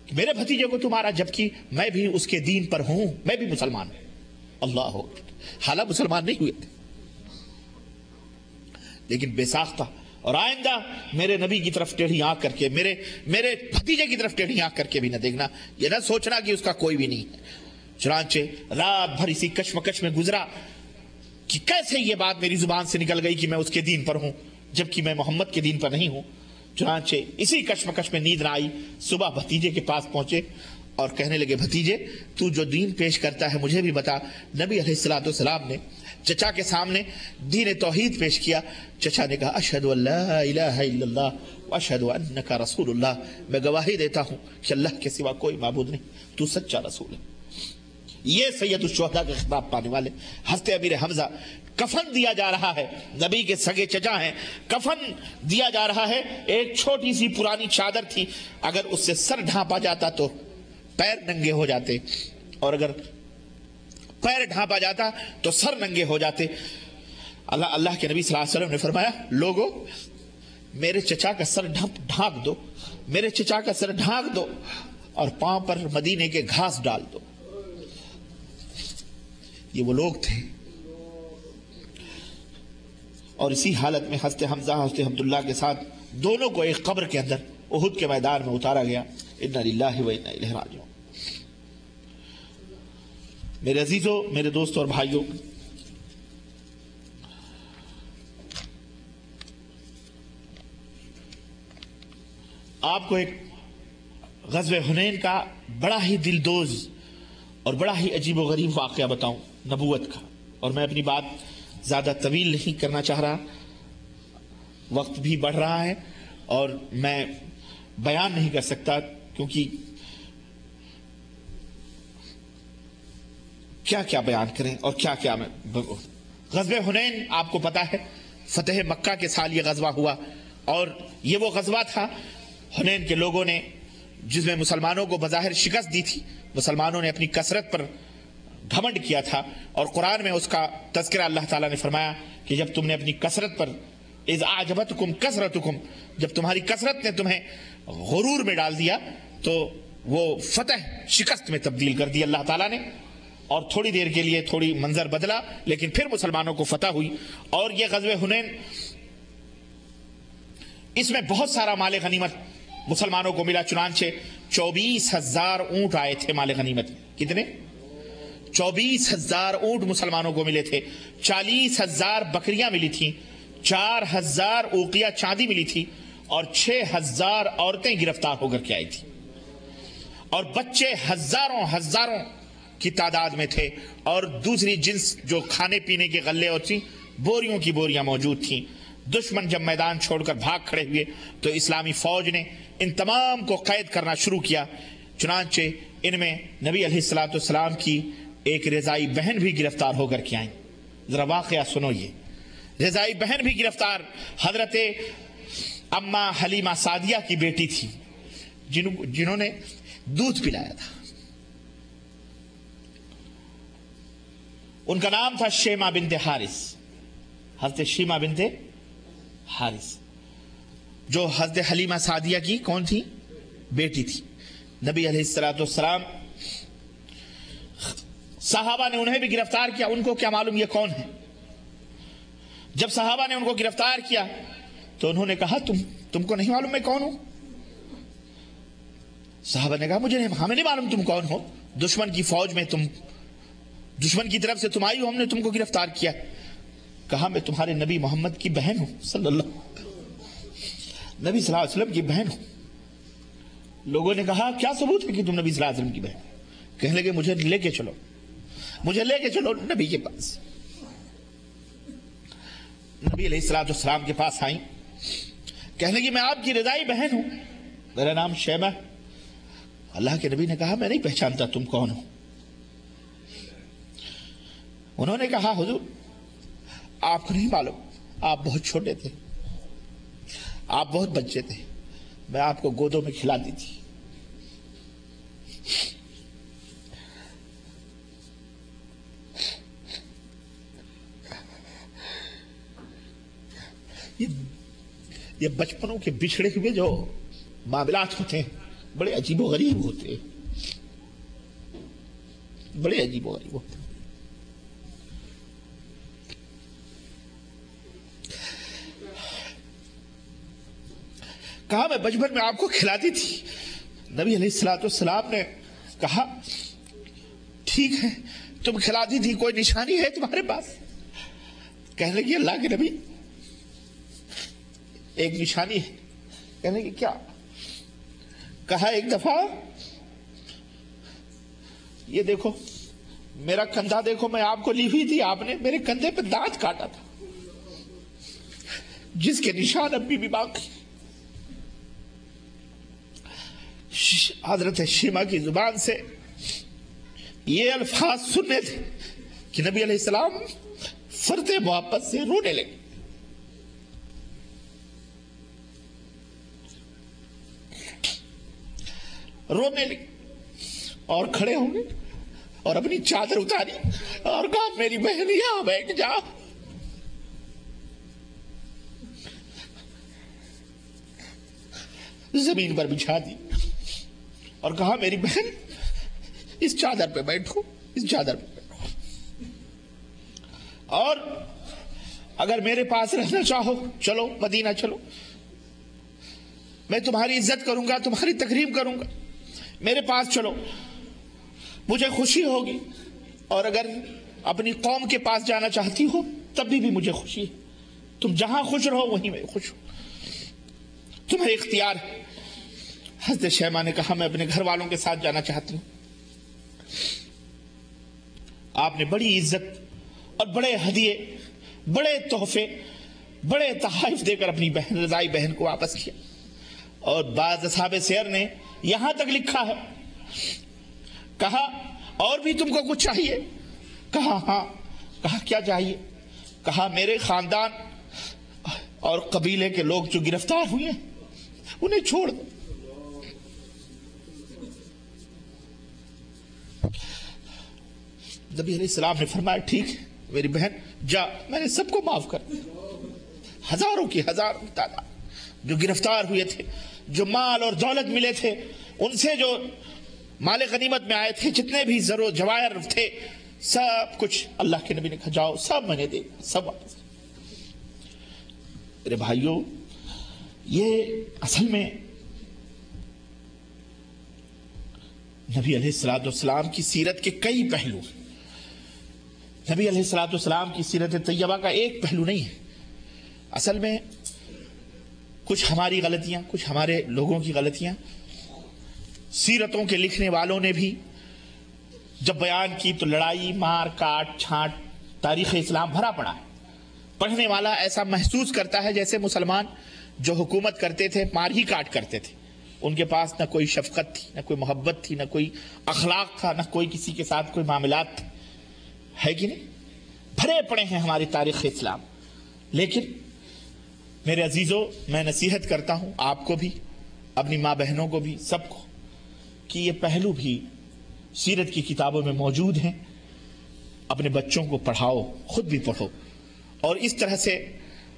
کہ میرے بھتیجے کو تو مارا جبکہ میں بھی اس کے دین پر ہوں، میں بھی مسلمان ہوں۔ اللہ ہو، حالانکہ مسلمان نہیں ہوئے تھے لیکن بے ساختہ۔ اور آئندہ میرے نبی کی طرف ٹیڑھی آنکھ کر کے، میرے بھتیجے کی طرف ٹیڑھی آنکھ کر کے بھی نہ دیکھنا، یہ نہ سوچنا کہ اس کا کوئی بھی نہیں ہے۔ چنانچہ رات بھر اسی کشمکش میں گزرا کہ کیسے یہ بات میری زبان سے نکل گئی کہ میں اس کے دین پر ہوں جبکہ میں محمد کے دین پر نہیں ہوں۔ چنانچہ اسی کشمکش میں نیند نہ آئی، صبح بھتیجے کے پاس پہنچے اور کہنے لگے بھتیجے تو جو دین پیش کرتا ہے مجھے بھی بتا۔ نبی علیہ السلام نے چچا کے سامنے دین توحید پیش کیا۔ چچا نے کہا اشہد ان لا الہ الا اللہ واشہد انک رسول اللہ، میں گواہی دیتا ہوں کہ اللہ کے سوا کوئی معبود نہیں، تو سچا رسول ہے۔ یہ سید الشہداء کا خطاب پانے والے حضرت امیر حمزہ، کفن دیا جا رہا ہے، نبی کے سگے چچا ہیں، کفن دیا جا رہا ہے۔ ایک چھوٹی سی پرانی چادر تھی، اگر اس سے سر ڈھانپا جاتا تو پیر ننگے ہو جاتے، اور اگر پیر ڈھانپا جاتا تو سر ننگے ہو جاتے۔ اللہ کے نبی صلی اللہ علیہ وسلم نے فرمایا لوگو میرے چچا کا سر ڈھانک دو، میرے چچا کا سر ڈھانک دو اور پاؤں پر مدینے کے گھاس ڈال دو۔ یہ وہ لوگ تھے، اور اسی حالت میں حضرت حمزہ حضرت عبداللہ کے ساتھ دونوں کو ایک قبر کے اندر احد کے میدان میں اتارا گیا۔ انا للہ و انا الیہ راجعون۔ میرے عزیزوں، میرے دوستوں اور بھائیوں، آپ کو ایک غزوہ حنین کا بڑا ہی دلدوز اور بڑا ہی عجیب و غریب واقعہ بتاؤں نبوت کا، اور میں اپنی بات زیادہ طویل نہیں کرنا چاہ رہا، وقت بھی بڑھ رہا ہے اور میں بیان نہیں کر سکتا کیونکہ کیا کیا بیان کریں اور کیا کیا میں۔ غزوہ حنین آپ کو پتا ہے فتح مکہ کے سال یہ غزوہ ہوا، اور یہ وہ غزوہ تھا حنین کے لوگوں نے جس میں مسلمانوں کو بظاہر شکست دی تھی، مسلمانوں نے اپنی کثرت پر گھمنڈ کیا تھا، اور قرآن میں اس کا تذکرہ اللہ تعالیٰ نے فرمایا کہ جب تم نے اپنی کثرت پر اذ اعجبتکم کثرتکم، جب تمہاری کثرت نے تمہیں غرور میں ڈال دیا تو وہ فتح شکست میں تبدیل کر دی اللہ تعالیٰ نے، اور تھوڑی دیر کے لیے تھوڑی منظر بدلا لیکن پھر مسلمانوں کو فتح ہوئی۔ اور یہ غزوہ حنین اس میں بہت سارا مال غنیمت مسلمانوں کو ملا. چنانچہ 24,000 اونٹ آئے تھے مال غنیمت. کتنے؟ 24,000 اونٹ مسلمانوں کو ملے تھے. 40,000 بکریاں ملی تھیں. 4,000 اوقیہ چاندی ملی تھی. اور 6,000 عورتیں گرفتار ہو کر کے آئی تھی. اور بچے ہزاروں کی تعداد میں تھے. اور دوسری جنس جو کھانے پینے کے غلے اور تھی بوریوں کی بوریاں موجود تھیں. دشمن جب میدان چھوڑ کر بھاگ کھڑے ہوئے تو اسلامی فوج نے ان تمام کو قید کرنا شروع کیا. چنانچہ ان میں نبی علیہ الصلوۃ والسلام کی ایک رضائی بہن بھی گرفتار ہو کر کے آئیں. ذرا واقعہ سنو. یہ رضائی بہن بھی گرفتار حضرت اما حلیمہ سعدیہ کی بیٹی تھی جنہوں نے دودھ پلایا تھا. ان کا نام تھا شیمہ بنت حارث. حضرت شیمہ بنت حارث جو حضرت حلیمہ سعدیہ کی کون تھی؟ بیٹی تھی. نبی علیہ الصلوۃ والسلام صحابہ نے انہیں بھی گرفتار کیا. ان کو کیا معلوم یہ کون ہے؟ جب صحابہ نے ان کو گرفتار کیا تو انہوں نے کہا تم کو نہیں معلوم میں کون ہوں؟ صحابہ نے کہا ہمیں نہیں معلوم تم کون ہو. دشمن کی فوج میں دشمن کی طرف سے تم آئی ہو, ہم نے تم کو گرفتار کیا. کہا میں تمہارے نبی محمد کی بہن ہوں نبی صلی اللہ علیہ وسلم کی بہن ہوں. لوگوں نے کہا کیا ثبوت ہے کہ تم نبی صلی اللہ علیہ وسلم کی بہن؟ کہنے لگے مجھے لے کے چلو نبی کے پاس. نبی علیہ الصلوۃ والسلام کے پاس آئیں. کہنے لگی میں آپ کی رضائی بہن ہوں, میرا نام شیمہ. اللہ کے نبی نے کہا میں نہیں پہچانتا تم کون ہو. انہوں نے کہا حضور آپ کو نہیں معلوم, آپ بہت چھوٹے تھے, آپ بہت بچے تھے, میں آپ کو گودوں میں کھلاتی تھی. یہ بچپنوں کے بچھڑے ہوئے جو معاملات ہوتے ہیں بڑے عجیب و غریب ہوتے ہیں, بڑے عجیب و غریب ہوتے ہیں. کہا میں بچپن میں آپ کو کھلاتی تھی. نبی علیہ الصلوۃ والسلام نے کہا ٹھیک ہے تم کھلاتی تھی, کوئی نشانی ہے تمہارے پاس؟ کہنے لگی اللہ کے نبی ایک نشانی ہے. کہنے لگی کیا؟ کہا ایک دفعہ یہ دیکھو میرا کندھا دیکھو, میں آپ کو لی ہوئی تھی, آپ نے میرے کندھے پہ دانت کاٹا تھا جس کے نشان اب بھی باقی. حضرت شیمہ کی زبان سے یہ الفاظ سننے تھے کہ نبی علیہ السلام فرط محبت سے رونے لگے. اور کھڑے ہو گئے اور اپنی چادر اتاری اور کہا میری بہن یہاں بیٹھ جا. زمین پر بچھا دی اور کہا میری بہن اس چادر پہ بیٹھو, اس چادر پہ بیٹھو, اور اگر میرے پاس رہنا چاہو چلو مدینہ چلو, میں تمہاری عزت کروں گا, تمہاری تکریم کروں گا, میرے پاس چلو, مجھے خوشی ہوگی. اور اگر اپنی قوم کے پاس جانا چاہتی ہو تب بھی مجھے خوشی ہے, تم جہاں خوش رہو وہیں میں خوش ہوں, تمہیں اختیار ہے. حضرت شیمہ نے کہا میں اپنے گھر والوں کے ساتھ جانا چاہتی ہوں. آپ نے بڑی عزت اور بڑے ہدیے, بڑے تحفے, بڑے تحائف دے کر اپنی رضائی بہن کو واپس کیا. اور بعض اصحاب سیر نے یہاں تک لکھا ہے, کہا اور بھی تم کو کچھ چاہیے؟ کہا ہاں. کہا کیا چاہیے؟ کہا میرے خاندان اور قبیلے کے لوگ جو گرفتار ہوئے انہیں چھوڑ دو. نبی علیہ السلام نے فرمایا ٹھیک ہے میری بہن جا, میں نے سب کو معاف کر دیا. ہزاروں کی تعداد جو گرفتار ہوئے تھے, جو مال اور دولت ملے تھے, ان سے جو مال غنیمت میں آئے تھے, جتنے بھی زر و جواہر تھے, سب کچھ اللہ کے نبی نے کہا جاؤ سب میں نے دے, سب واپس. میرے بھائیوں یہ اصل میں نبی علیہ الصلوۃ والسلام کی سیرت کے کئی پہلو، نبی علیہ الصلوۃ والسلام کی سیرت طیبہ کا ایک پہلو نہیں ہے. اصل میں کچھ ہماری غلطیاں، کچھ ہمارے لوگوں کی غلطیاں، سیرتوں کے لکھنے والوں نے بھی جب بیان کی تو لڑائی، مار کاٹ چھانٹ، تاریخ اسلام بھرا پڑا ہے. پڑھنے والا ایسا محسوس کرتا ہے جیسے مسلمان جو حکومت کرتے تھے مار ہی کاٹ کرتے تھے، ان کے پاس نہ کوئی شفقت تھی، نہ کوئی محبت تھی، نہ کوئی اخلاق تھا، نہ کوئی کسی کے ساتھ کوئی معاملات تھے. ہے کہ نہیں؟ بھرے پڑے ہیں ہماری تاریخ اسلام. لیکن میرے عزیزوں، میں نصیحت کرتا ہوں آپ کو بھی، اپنی ماں بہنوں کو بھی، سب کو، کہ یہ پہلو بھی سیرت کی کتابوں میں موجود ہیں. اپنے بچوں کو پڑھاؤ، خود بھی پڑھو، اور اس طرح سے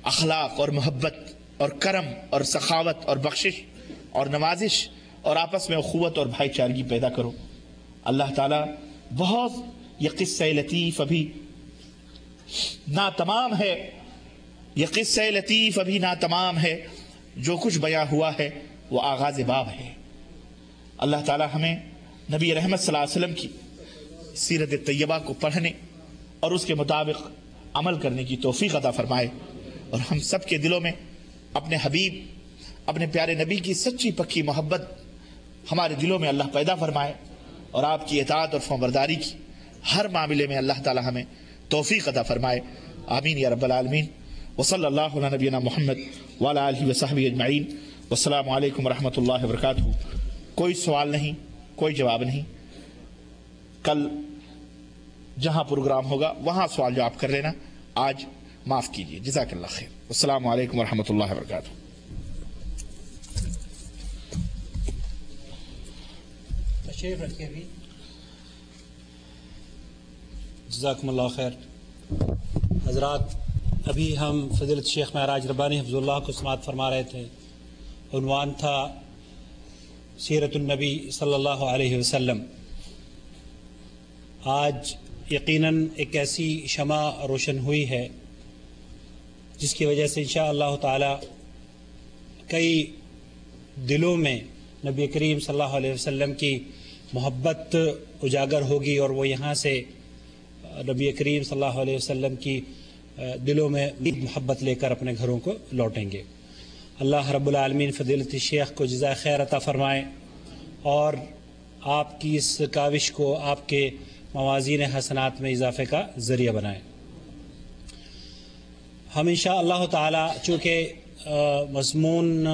اخلاق اور محبت اور کرم اور سخاوت اور بخشش اور نوازش اور آپس میں اخوت اور بھائی چارگی پیدا کرو. اللہ تعالیٰ بہت، یہ قصہ لطیف ابھی ناتمام ہے، یہ قصہ لطیف ابھی ناتمام ہے، جو کچھ بیان ہوا ہے وہ آغاز باب ہے. اللہ تعالیٰ ہمیں نبی رحمت صلی اللہ علیہ وسلم کی سیرت طیبہ کو پڑھنے اور اس کے مطابق عمل کرنے کی توفیق عطا فرمائے، اور ہم سب کے دلوں میں اپنے حبیب، اپنے پیارے نبی کی سچی پکی محبت ہمارے دلوں میں اللہ پیدا فرمائے، اور آپ کی اطاعت اور فرمانبرداری کی ہر معاملے میں اللہ تعالی ہمیں توفیق عطا فرمائے. آمین یا رب العالمین. وصلی اللہ علی نبینا محمد وعلی آلہ وصحبہ اجمعین. والسلام علیکم ورحمۃ اللہ وبرکاتہ. کوئی سوال نہیں، کوئی جواب نہیں. کل جہاں پروگرام ہوگا وہاں سوال جواب کر لینا. آج معاف کیجیے. جزاک اللہ خیر. السلام علیکم ورحمۃ اللہ وبرکاتہ. تشریف رکھیے بھی. جزاکم اللہ خیر. حضرات، ابھی ہم فضیلت شیخ معراج ربانی حفظ اللہ کو سماعت فرما رہے تھے. عنوان تھا سیرت النبی صلی اللہ علیہ وسلم. آج یقیناً ایک ایسی شمع روشن ہوئی ہے جس کی وجہ سے انشاء اللہ تعالی کئی دلوں میں نبی کریم صلی اللہ علیہ وسلم کی محبت اجاگر ہوگی، اور وہ یہاں سے نبی کریم صلی اللہ علیہ وسلم کی دلوں میں محبت لے کر اپنے گھروں کو لوٹیں گے. اللہ رب العالمین فضیلت شیخ کو جزائے خیر عطا فرمائے، اور آپ کی اس کاوش کو آپ کے موازین حسنات میں اضافے کا ذریعہ بنائیں. ہم انشاء اللہ تعالی، چونکہ مضمون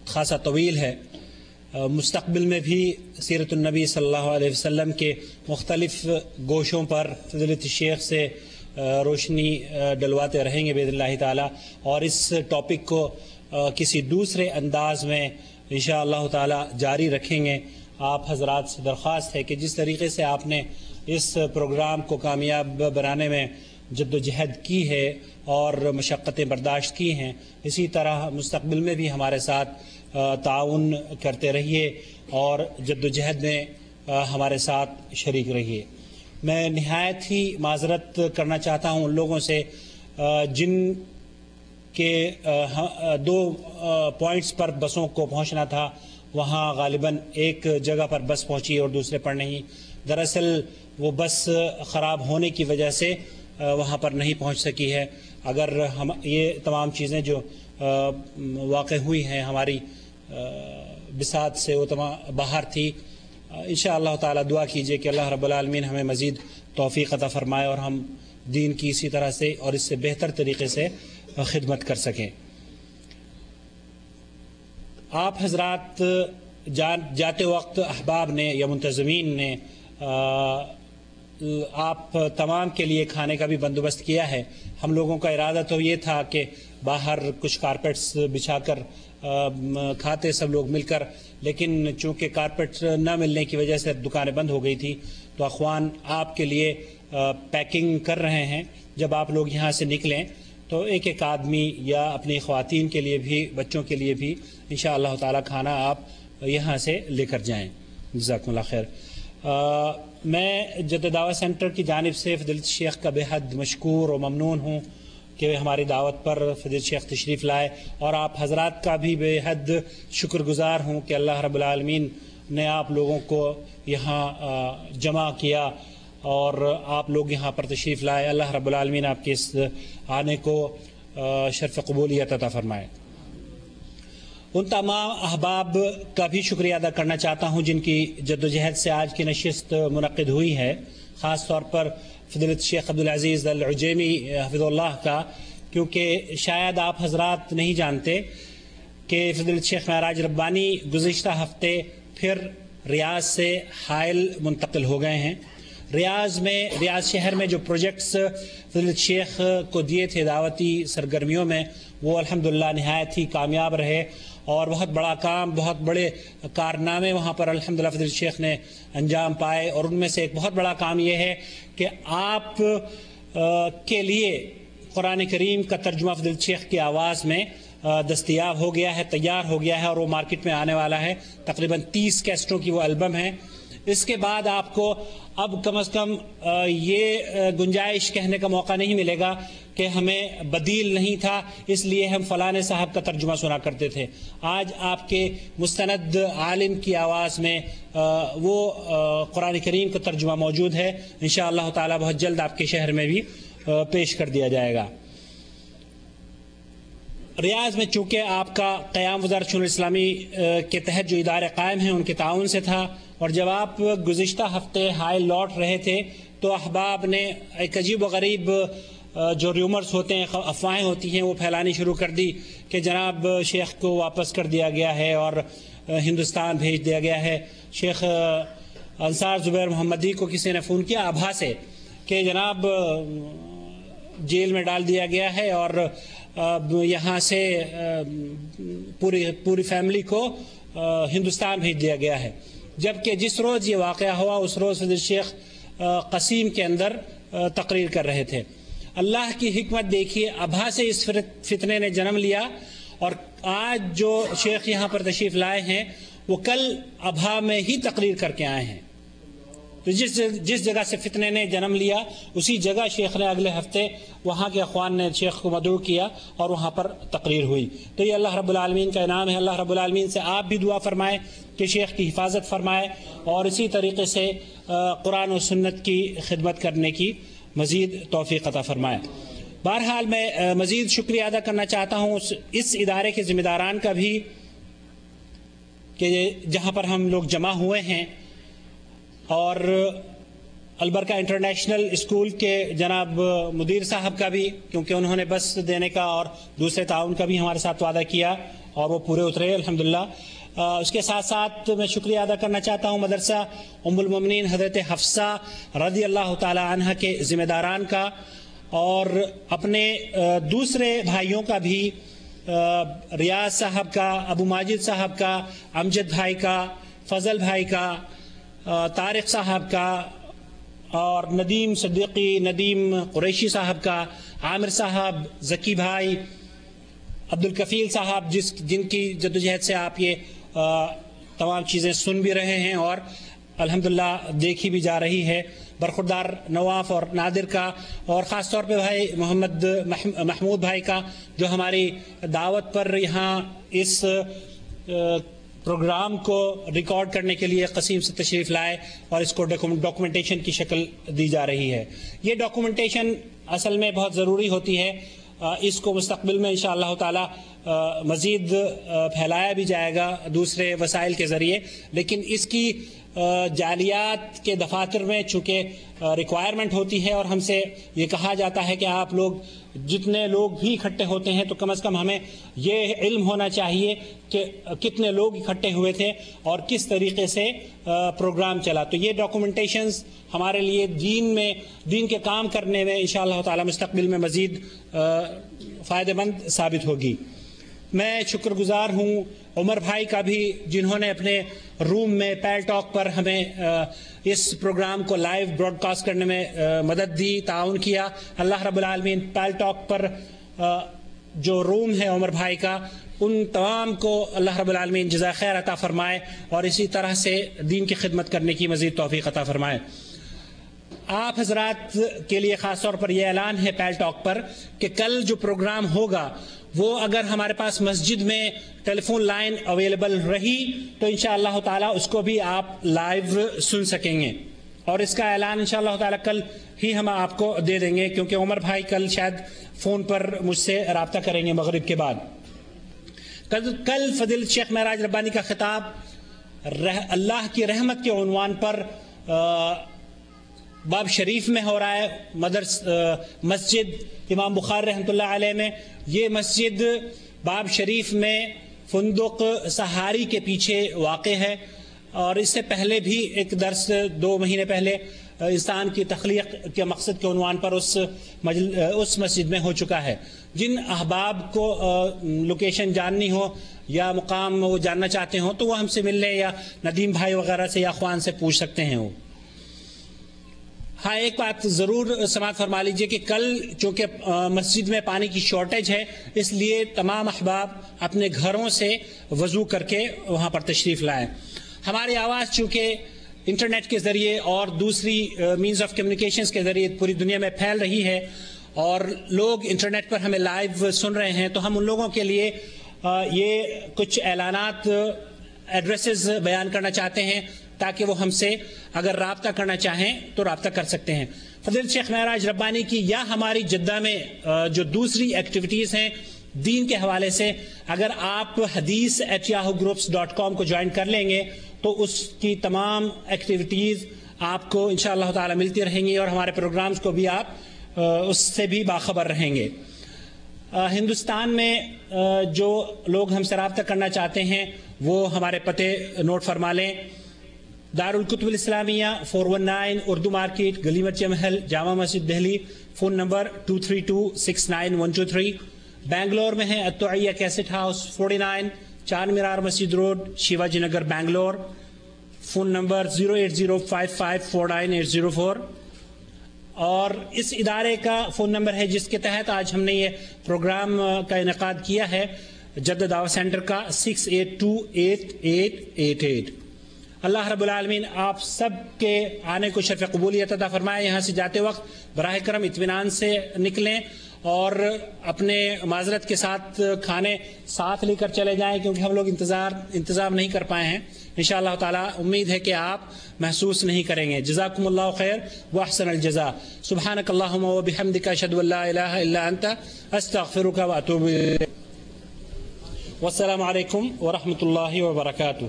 خاصا طویل ہے، مستقبل میں بھی سیرت النبی صلی اللہ علیہ وسلم کے مختلف گوشوں پر فضیلت شیخ سے روشنی ڈلواتے رہیں گے باذن اللہ تعالی، اور اس ٹاپک کو کسی دوسرے انداز میں انشاء اللہ تعالی جاری رکھیں گے. آپ حضرات سے درخواست ہے کہ جس طریقے سے آپ نے اس پروگرام کو کامیاب بنانے میں جد و جہد کی ہے اور مشقتیں برداشت کی ہیں، اسی طرح مستقبل میں بھی ہمارے ساتھ تعاون کرتے رہیے اور جد و جہد میں ہمارے ساتھ شریک رہیے. میں نہایت ہی معذرت کرنا چاہتا ہوں ان لوگوں سے جن کے دو پوائنٹس پر بسوں کو پہنچنا تھا، وہاں غالباً ایک جگہ پر بس پہنچی اور دوسرے پر نہیں. دراصل وہ بس خراب ہونے کی وجہ سے وہاں پر نہیں پہنچ سکی ہے. اگر ہم یہ تمام چیزیں جو واقع ہوئی ہیں ہماری بساط سے، وہ تمام باہر تھی. انشاءاللہ تعالی دعا کیجئے کہ اللہ رب العالمین ہمیں مزید توفیق عطا فرمائے اور ہم دین کی اسی طرح سے اور اس سے بہتر طریقے سے خدمت کر سکیں. آپ حضرات جاتے وقت احباب نے یا منتظمین نے آپ تمام کے لیے کھانے کا بھی بندوبست کیا ہے. ہم لوگوں کا ارادہ تو یہ تھا کہ باہر کچھ کارپیٹس بچھا کر کھاتے سب لوگ مل کر، لیکن چونکہ کارپیٹ نہ ملنے کی وجہ سے دکانیں بند ہو گئی تھی، تو اخوان آپ کے لیے پیکنگ کر رہے ہیں. جب آپ لوگ یہاں سے نکلیں تو ایک ایک آدمی یا اپنی خواتین کے لیے بھی، بچوں کے لیے بھی انشاءاللہ تعالی کھانا آپ یہاں سے لے کر جائیں. جزاکم اللہ خیر. میں جدہ دعویٰ سینٹر کی جانب سے فضیلت شیخ کا بے حد مشکور و ممنون ہوں کہ ہماری دعوت پر فضیلت شیخ تشریف لائے، اور آپ حضرات کا بھی بے حد شکر گزار ہوں کہ اللہ رب العالمین نے آپ لوگوں کو یہاں جمع کیا اور آپ لوگ یہاں پر تشریف لائے۔ اللہ رب العالمین آپ کے اس آنے کو شرف قبولیت عطا فرمائے۔ ان تمام احباب کا بھی شکریہ ادا کرنا چاہتا ہوں جن کی جدوجہد سے آج کی نشست منعقد ہوئی ہے، خاص طور پر فضیلت شیخ عبدالعزیز العجیمی حفظ اللہ کا، کیونکہ شاید آپ حضرات نہیں جانتے کہ فضیلت شیخ معراج ربانی گزشتہ ہفتے پھر ریاض سے حائل منتقل ہو گئے ہیں۔ ریاض شہر میں جو پروجیکٹس فضیلت شیخ کو دیے تھے دعوتی سرگرمیوں میں، وہ الحمدللہ نہایت ہی کامیاب رہے، اور بہت بڑا کام، بہت بڑے کارنامے وہاں پر الحمدللہ فضیلت شیخ نے انجام پائے، اور ان میں سے ایک بہت بڑا کام یہ ہے کہ آپ کے لیے قرآن کریم کا ترجمہ فضیلت شیخ کی آواز میں دستیاب ہو گیا ہے، تیار ہو گیا ہے، اور وہ مارکیٹ میں آنے والا ہے۔ تقریباً 30 کیسٹوں کی وہ البم ہے۔ اس کے بعد آپ کو اب کم از کم یہ گنجائش کہنے کا موقع نہیں ملے گا کہ ہمیں بدیل نہیں تھا اس لیے ہم فلاں صاحب کا ترجمہ سنا کرتے تھے۔ آج آپ کے مستند عالم کی آواز میں وہ قرآن کریم کا ترجمہ موجود ہے، انشاءاللہ تعالی بہت جلد آپ کے شہر میں بھی پیش کر دیا جائے گا۔ ریاض میں چونکہ آپ کا قیام وزارت شؤون اسلامی کے تحت جو ادارے قائم ہیں ان کے تعاون سے تھا، اور جب آپ گزشتہ ہفتے حائل لوٹ رہے تھے تو احباب نے ایک عجیب و غریب جو ریومرز ہوتے ہیں، افواہیں ہوتی ہیں، وہ پھیلانی شروع کر دی کہ جناب شیخ کو واپس کر دیا گیا ہے اور ہندوستان بھیج دیا گیا ہے۔ شیخ انصار زبیر محمدی کو کسی نے فون کیا ابھا سے کہ جناب جیل میں ڈال دیا گیا ہے اور یہاں سے پوری فیملی کو ہندوستان بھیج دیا گیا ہے، جبکہ جس روز یہ واقعہ ہوا اس روز فضیلت شیخ قصیم کے اندر تقریر کر رہے تھے۔ اللہ کی حکمت دیکھیے، ابھا سے اس فتنے نے جنم لیا، اور آج جو شیخ یہاں پر تشریف لائے ہیں وہ کل ابھا میں ہی تقریر کر کے آئے ہیں۔ تو جس جگہ سے فتنے نے جنم لیا اسی جگہ شیخ نے اگلے ہفتے وہاں کے اخوان نے شیخ کو مدعو کیا اور وہاں پر تقریر ہوئی۔ تو یہ اللہ رب العالمین کا انعام ہے۔ اللہ رب العالمین سے آپ بھی دعا فرمائیں کہ شیخ کی حفاظت فرمائے اور اسی طریقے سے قرآن و سنت کی خدمت کرنے کی مزید توفیق عطا فرمائے۔ بہرحال میں مزید شکریہ ادا کرنا چاہتا ہوں اس ادارے کے ذمہ داران کا بھی کہ جہاں پر ہم لوگ جمع ہوئے ہیں، اور البرکہ انٹرنیشنل اسکول کے جناب مدیر صاحب کا بھی، کیونکہ انہوں نے بس دینے کا اور دوسرے تعاون کا بھی ہمارے ساتھ وعدہ کیا اور وہ پورے اترے الحمدللہ۔ اس کے ساتھ ساتھ میں شکریہ ادا کرنا چاہتا ہوں مدرسہ ام المومنین حضرت حفصہ رضی اللہ تعالی عنہ کے ذمہ داران کا، اور اپنے دوسرے بھائیوں کا بھی، ریاض صاحب کا، ابو ماجد صاحب کا، امجد بھائی کا، فضل بھائی کا، طارق صاحب کا، اور ندیم صدیقی، ندیم قریشی صاحب کا، عامر صاحب، ذکی بھائی، عبدالکفیل صاحب جن کی جدوجہد سے آپ یہ تمام چیزیں سن بھی رہے ہیں اور الحمدللہ دیکھی بھی جا رہی ہے، برخوردار نواف اور نادر کا، اور خاص طور پہ بھائی محمد محمود بھائی کا جو ہماری دعوت پر یہاں اس پروگرام کو ریکارڈ کرنے کے لیے قصیم سے تشریف لائے اور اس کو ڈاکومنٹیشن کی شکل دی جا رہی ہے۔ یہ ڈاکومنٹیشن اصل میں بہت ضروری ہوتی ہے، اس کو مستقبل میں انشاءاللہ تعالی مزید پھیلایا بھی جائے گا دوسرے وسائل کے ذریعے، لیکن اس کی جعلیات کے دفاتر میں چونکہ ریکوائرمنٹ ہوتی ہے اور ہم سے یہ کہا جاتا ہے کہ آپ لوگ جتنے لوگ بھی اکٹھے ہوتے ہیں تو کم از کم ہمیں یہ علم ہونا چاہیے کہ کتنے لوگ اکٹھے ہوئے تھے اور کس طریقے سے پروگرام چلا۔ تو یہ ڈاکومنٹیشنز ہمارے لیے دین کے کام کرنے میں انشاءاللہ تعالی مستقبل میں مزید فائدہ مند ثابت ہوگی۔ میں شکر گزار ہوں عمر بھائی کا بھی، جنہوں نے اپنے روم میں پیل ٹاک پر ہمیں اس پروگرام کو لائیو براڈ کاسٹ کرنے میں مدد دی، تعاون کیا۔ اللہ رب العالمین پیل ٹاک پر جو روم ہے عمر بھائی کا، ان تمام کو اللہ رب العالمین جزائے خیر عطا فرمائے اور اسی طرح سے دین کی خدمت کرنے کی مزید توفیق عطا فرمائے۔ آپ حضرات کے لیے خاص طور پر یہ اعلان ہے پیل ٹاک پر کہ کل جو پروگرام ہوگا وہ اگر ہمارے پاس مسجد میں ٹیلی فون لائن اویلیبل رہی تو انشاءاللہ تعالی اس کو بھی آپ لائیو سن سکیں گے، اور اس کا اعلان انشاءاللہ تعالی کل ہی ہم آپ کو دے دیں گے، کیونکہ عمر بھائی کل شاید فون پر مجھ سے رابطہ کریں گے مغرب کے بعد۔ کل فضیلت شیخ معراج ربانی کا خطاب اللہ کی رحمت کے عنوان پر باب شریف میں ہو رہا ہے، مسجد امام بخاری رحمۃ اللہ علیہ میں۔ یہ مسجد باب شریف میں فندق سہاری کے پیچھے واقع ہے، اور اس سے پہلے بھی ایک درس 2 مہینے پہلے انسان کی تخلیق کے مقصد کے عنوان پر اس مسجد میں ہو چکا ہے۔ جن احباب کو لوکیشن جاننی ہو یا مقام وہ جاننا چاہتے ہوں تو وہ ہم سے مل لیں، یا ندیم بھائی وغیرہ سے یا اخوان سے پوچھ سکتے ہیں وہ۔ ہاں، ایک بات ضرور سماعت فرما لیجئے کہ کل چونکہ مسجد میں پانی کی شارٹیج ہے، اس لیے تمام احباب اپنے گھروں سے وضو کر کے وہاں پر تشریف لائیں۔ ہماری آواز چونکہ انٹرنیٹ کے ذریعے اور دوسری مینز آف کمیونیکیشنز کے ذریعے پوری دنیا میں پھیل رہی ہے، اور لوگ انٹرنیٹ پر ہمیں لائیو سن رہے ہیں، تو ہم ان لوگوں کے لیے یہ کچھ اعلانات، ایڈریسز بیان کرنا چاہتے ہیں تاکہ وہ ہم سے اگر رابطہ کرنا چاہیں تو رابطہ کر سکتے ہیں۔ فضیلت شیخ معراج ربانی کی یا ہماری جدہ میں جو دوسری ایکٹیویٹیز ہیں دین کے حوالے سے، اگر آپ hadith@yahoo.com کو جوائن کر لیں گے تو اس کی تمام ایکٹیویٹیز آپ کو انشاءاللہ تعالی ملتی رہیں گی، اور ہمارے پروگرامز کو بھی آپ اس سے بھی باخبر رہیں گے۔ ہندوستان میں جو لوگ ہم سے رابطہ کرنا چاہتے ہیں وہ ہمارے پتے نوٹ فرما لیں۔ دارالکتب الاسلامیہ 419 اردو مارکیٹ، گلی مرچہ محل، جامع مسجد دہلی، فون نمبر 232699123۔ بینگلور میں ہے التوعیہ کیسٹ ہاؤس 49 چار مینار مسجد road, Shivaji Nagar, Bangalore, phone number 08055498004۔ اور اس ادارے کا فون نمبر ہے جس کے تحت آج ہم نے یہ پروگرام کا انعقاد کیا ہے، جدہ دعوت سینٹر کا، 6828888۔ اللہ رب العالمین آپ سب کے آنے کو شرف قبولیت عطا فرمائے۔ یہاں سے جاتے وقت براہ کرم اطمینان سے نکلیں اور اپنے معذرت کے ساتھ کھانے ساتھ لے کر چلے جائیں، کیونکہ ہم لوگ انتظام نہیں کر پائے ہیں۔ انشاءاللہ تعالی امید ہے کہ آپ محسوس نہیں کریں گے۔ جزاکم اللہ خیر و احسن الجزاء۔ سبحانک اللہم و بحمدک، اشہد ان لا الہ الا انت، استغفرک و اتوب الیک۔ والسلام علیکم ورحمۃ اللہ وبرکاتہ۔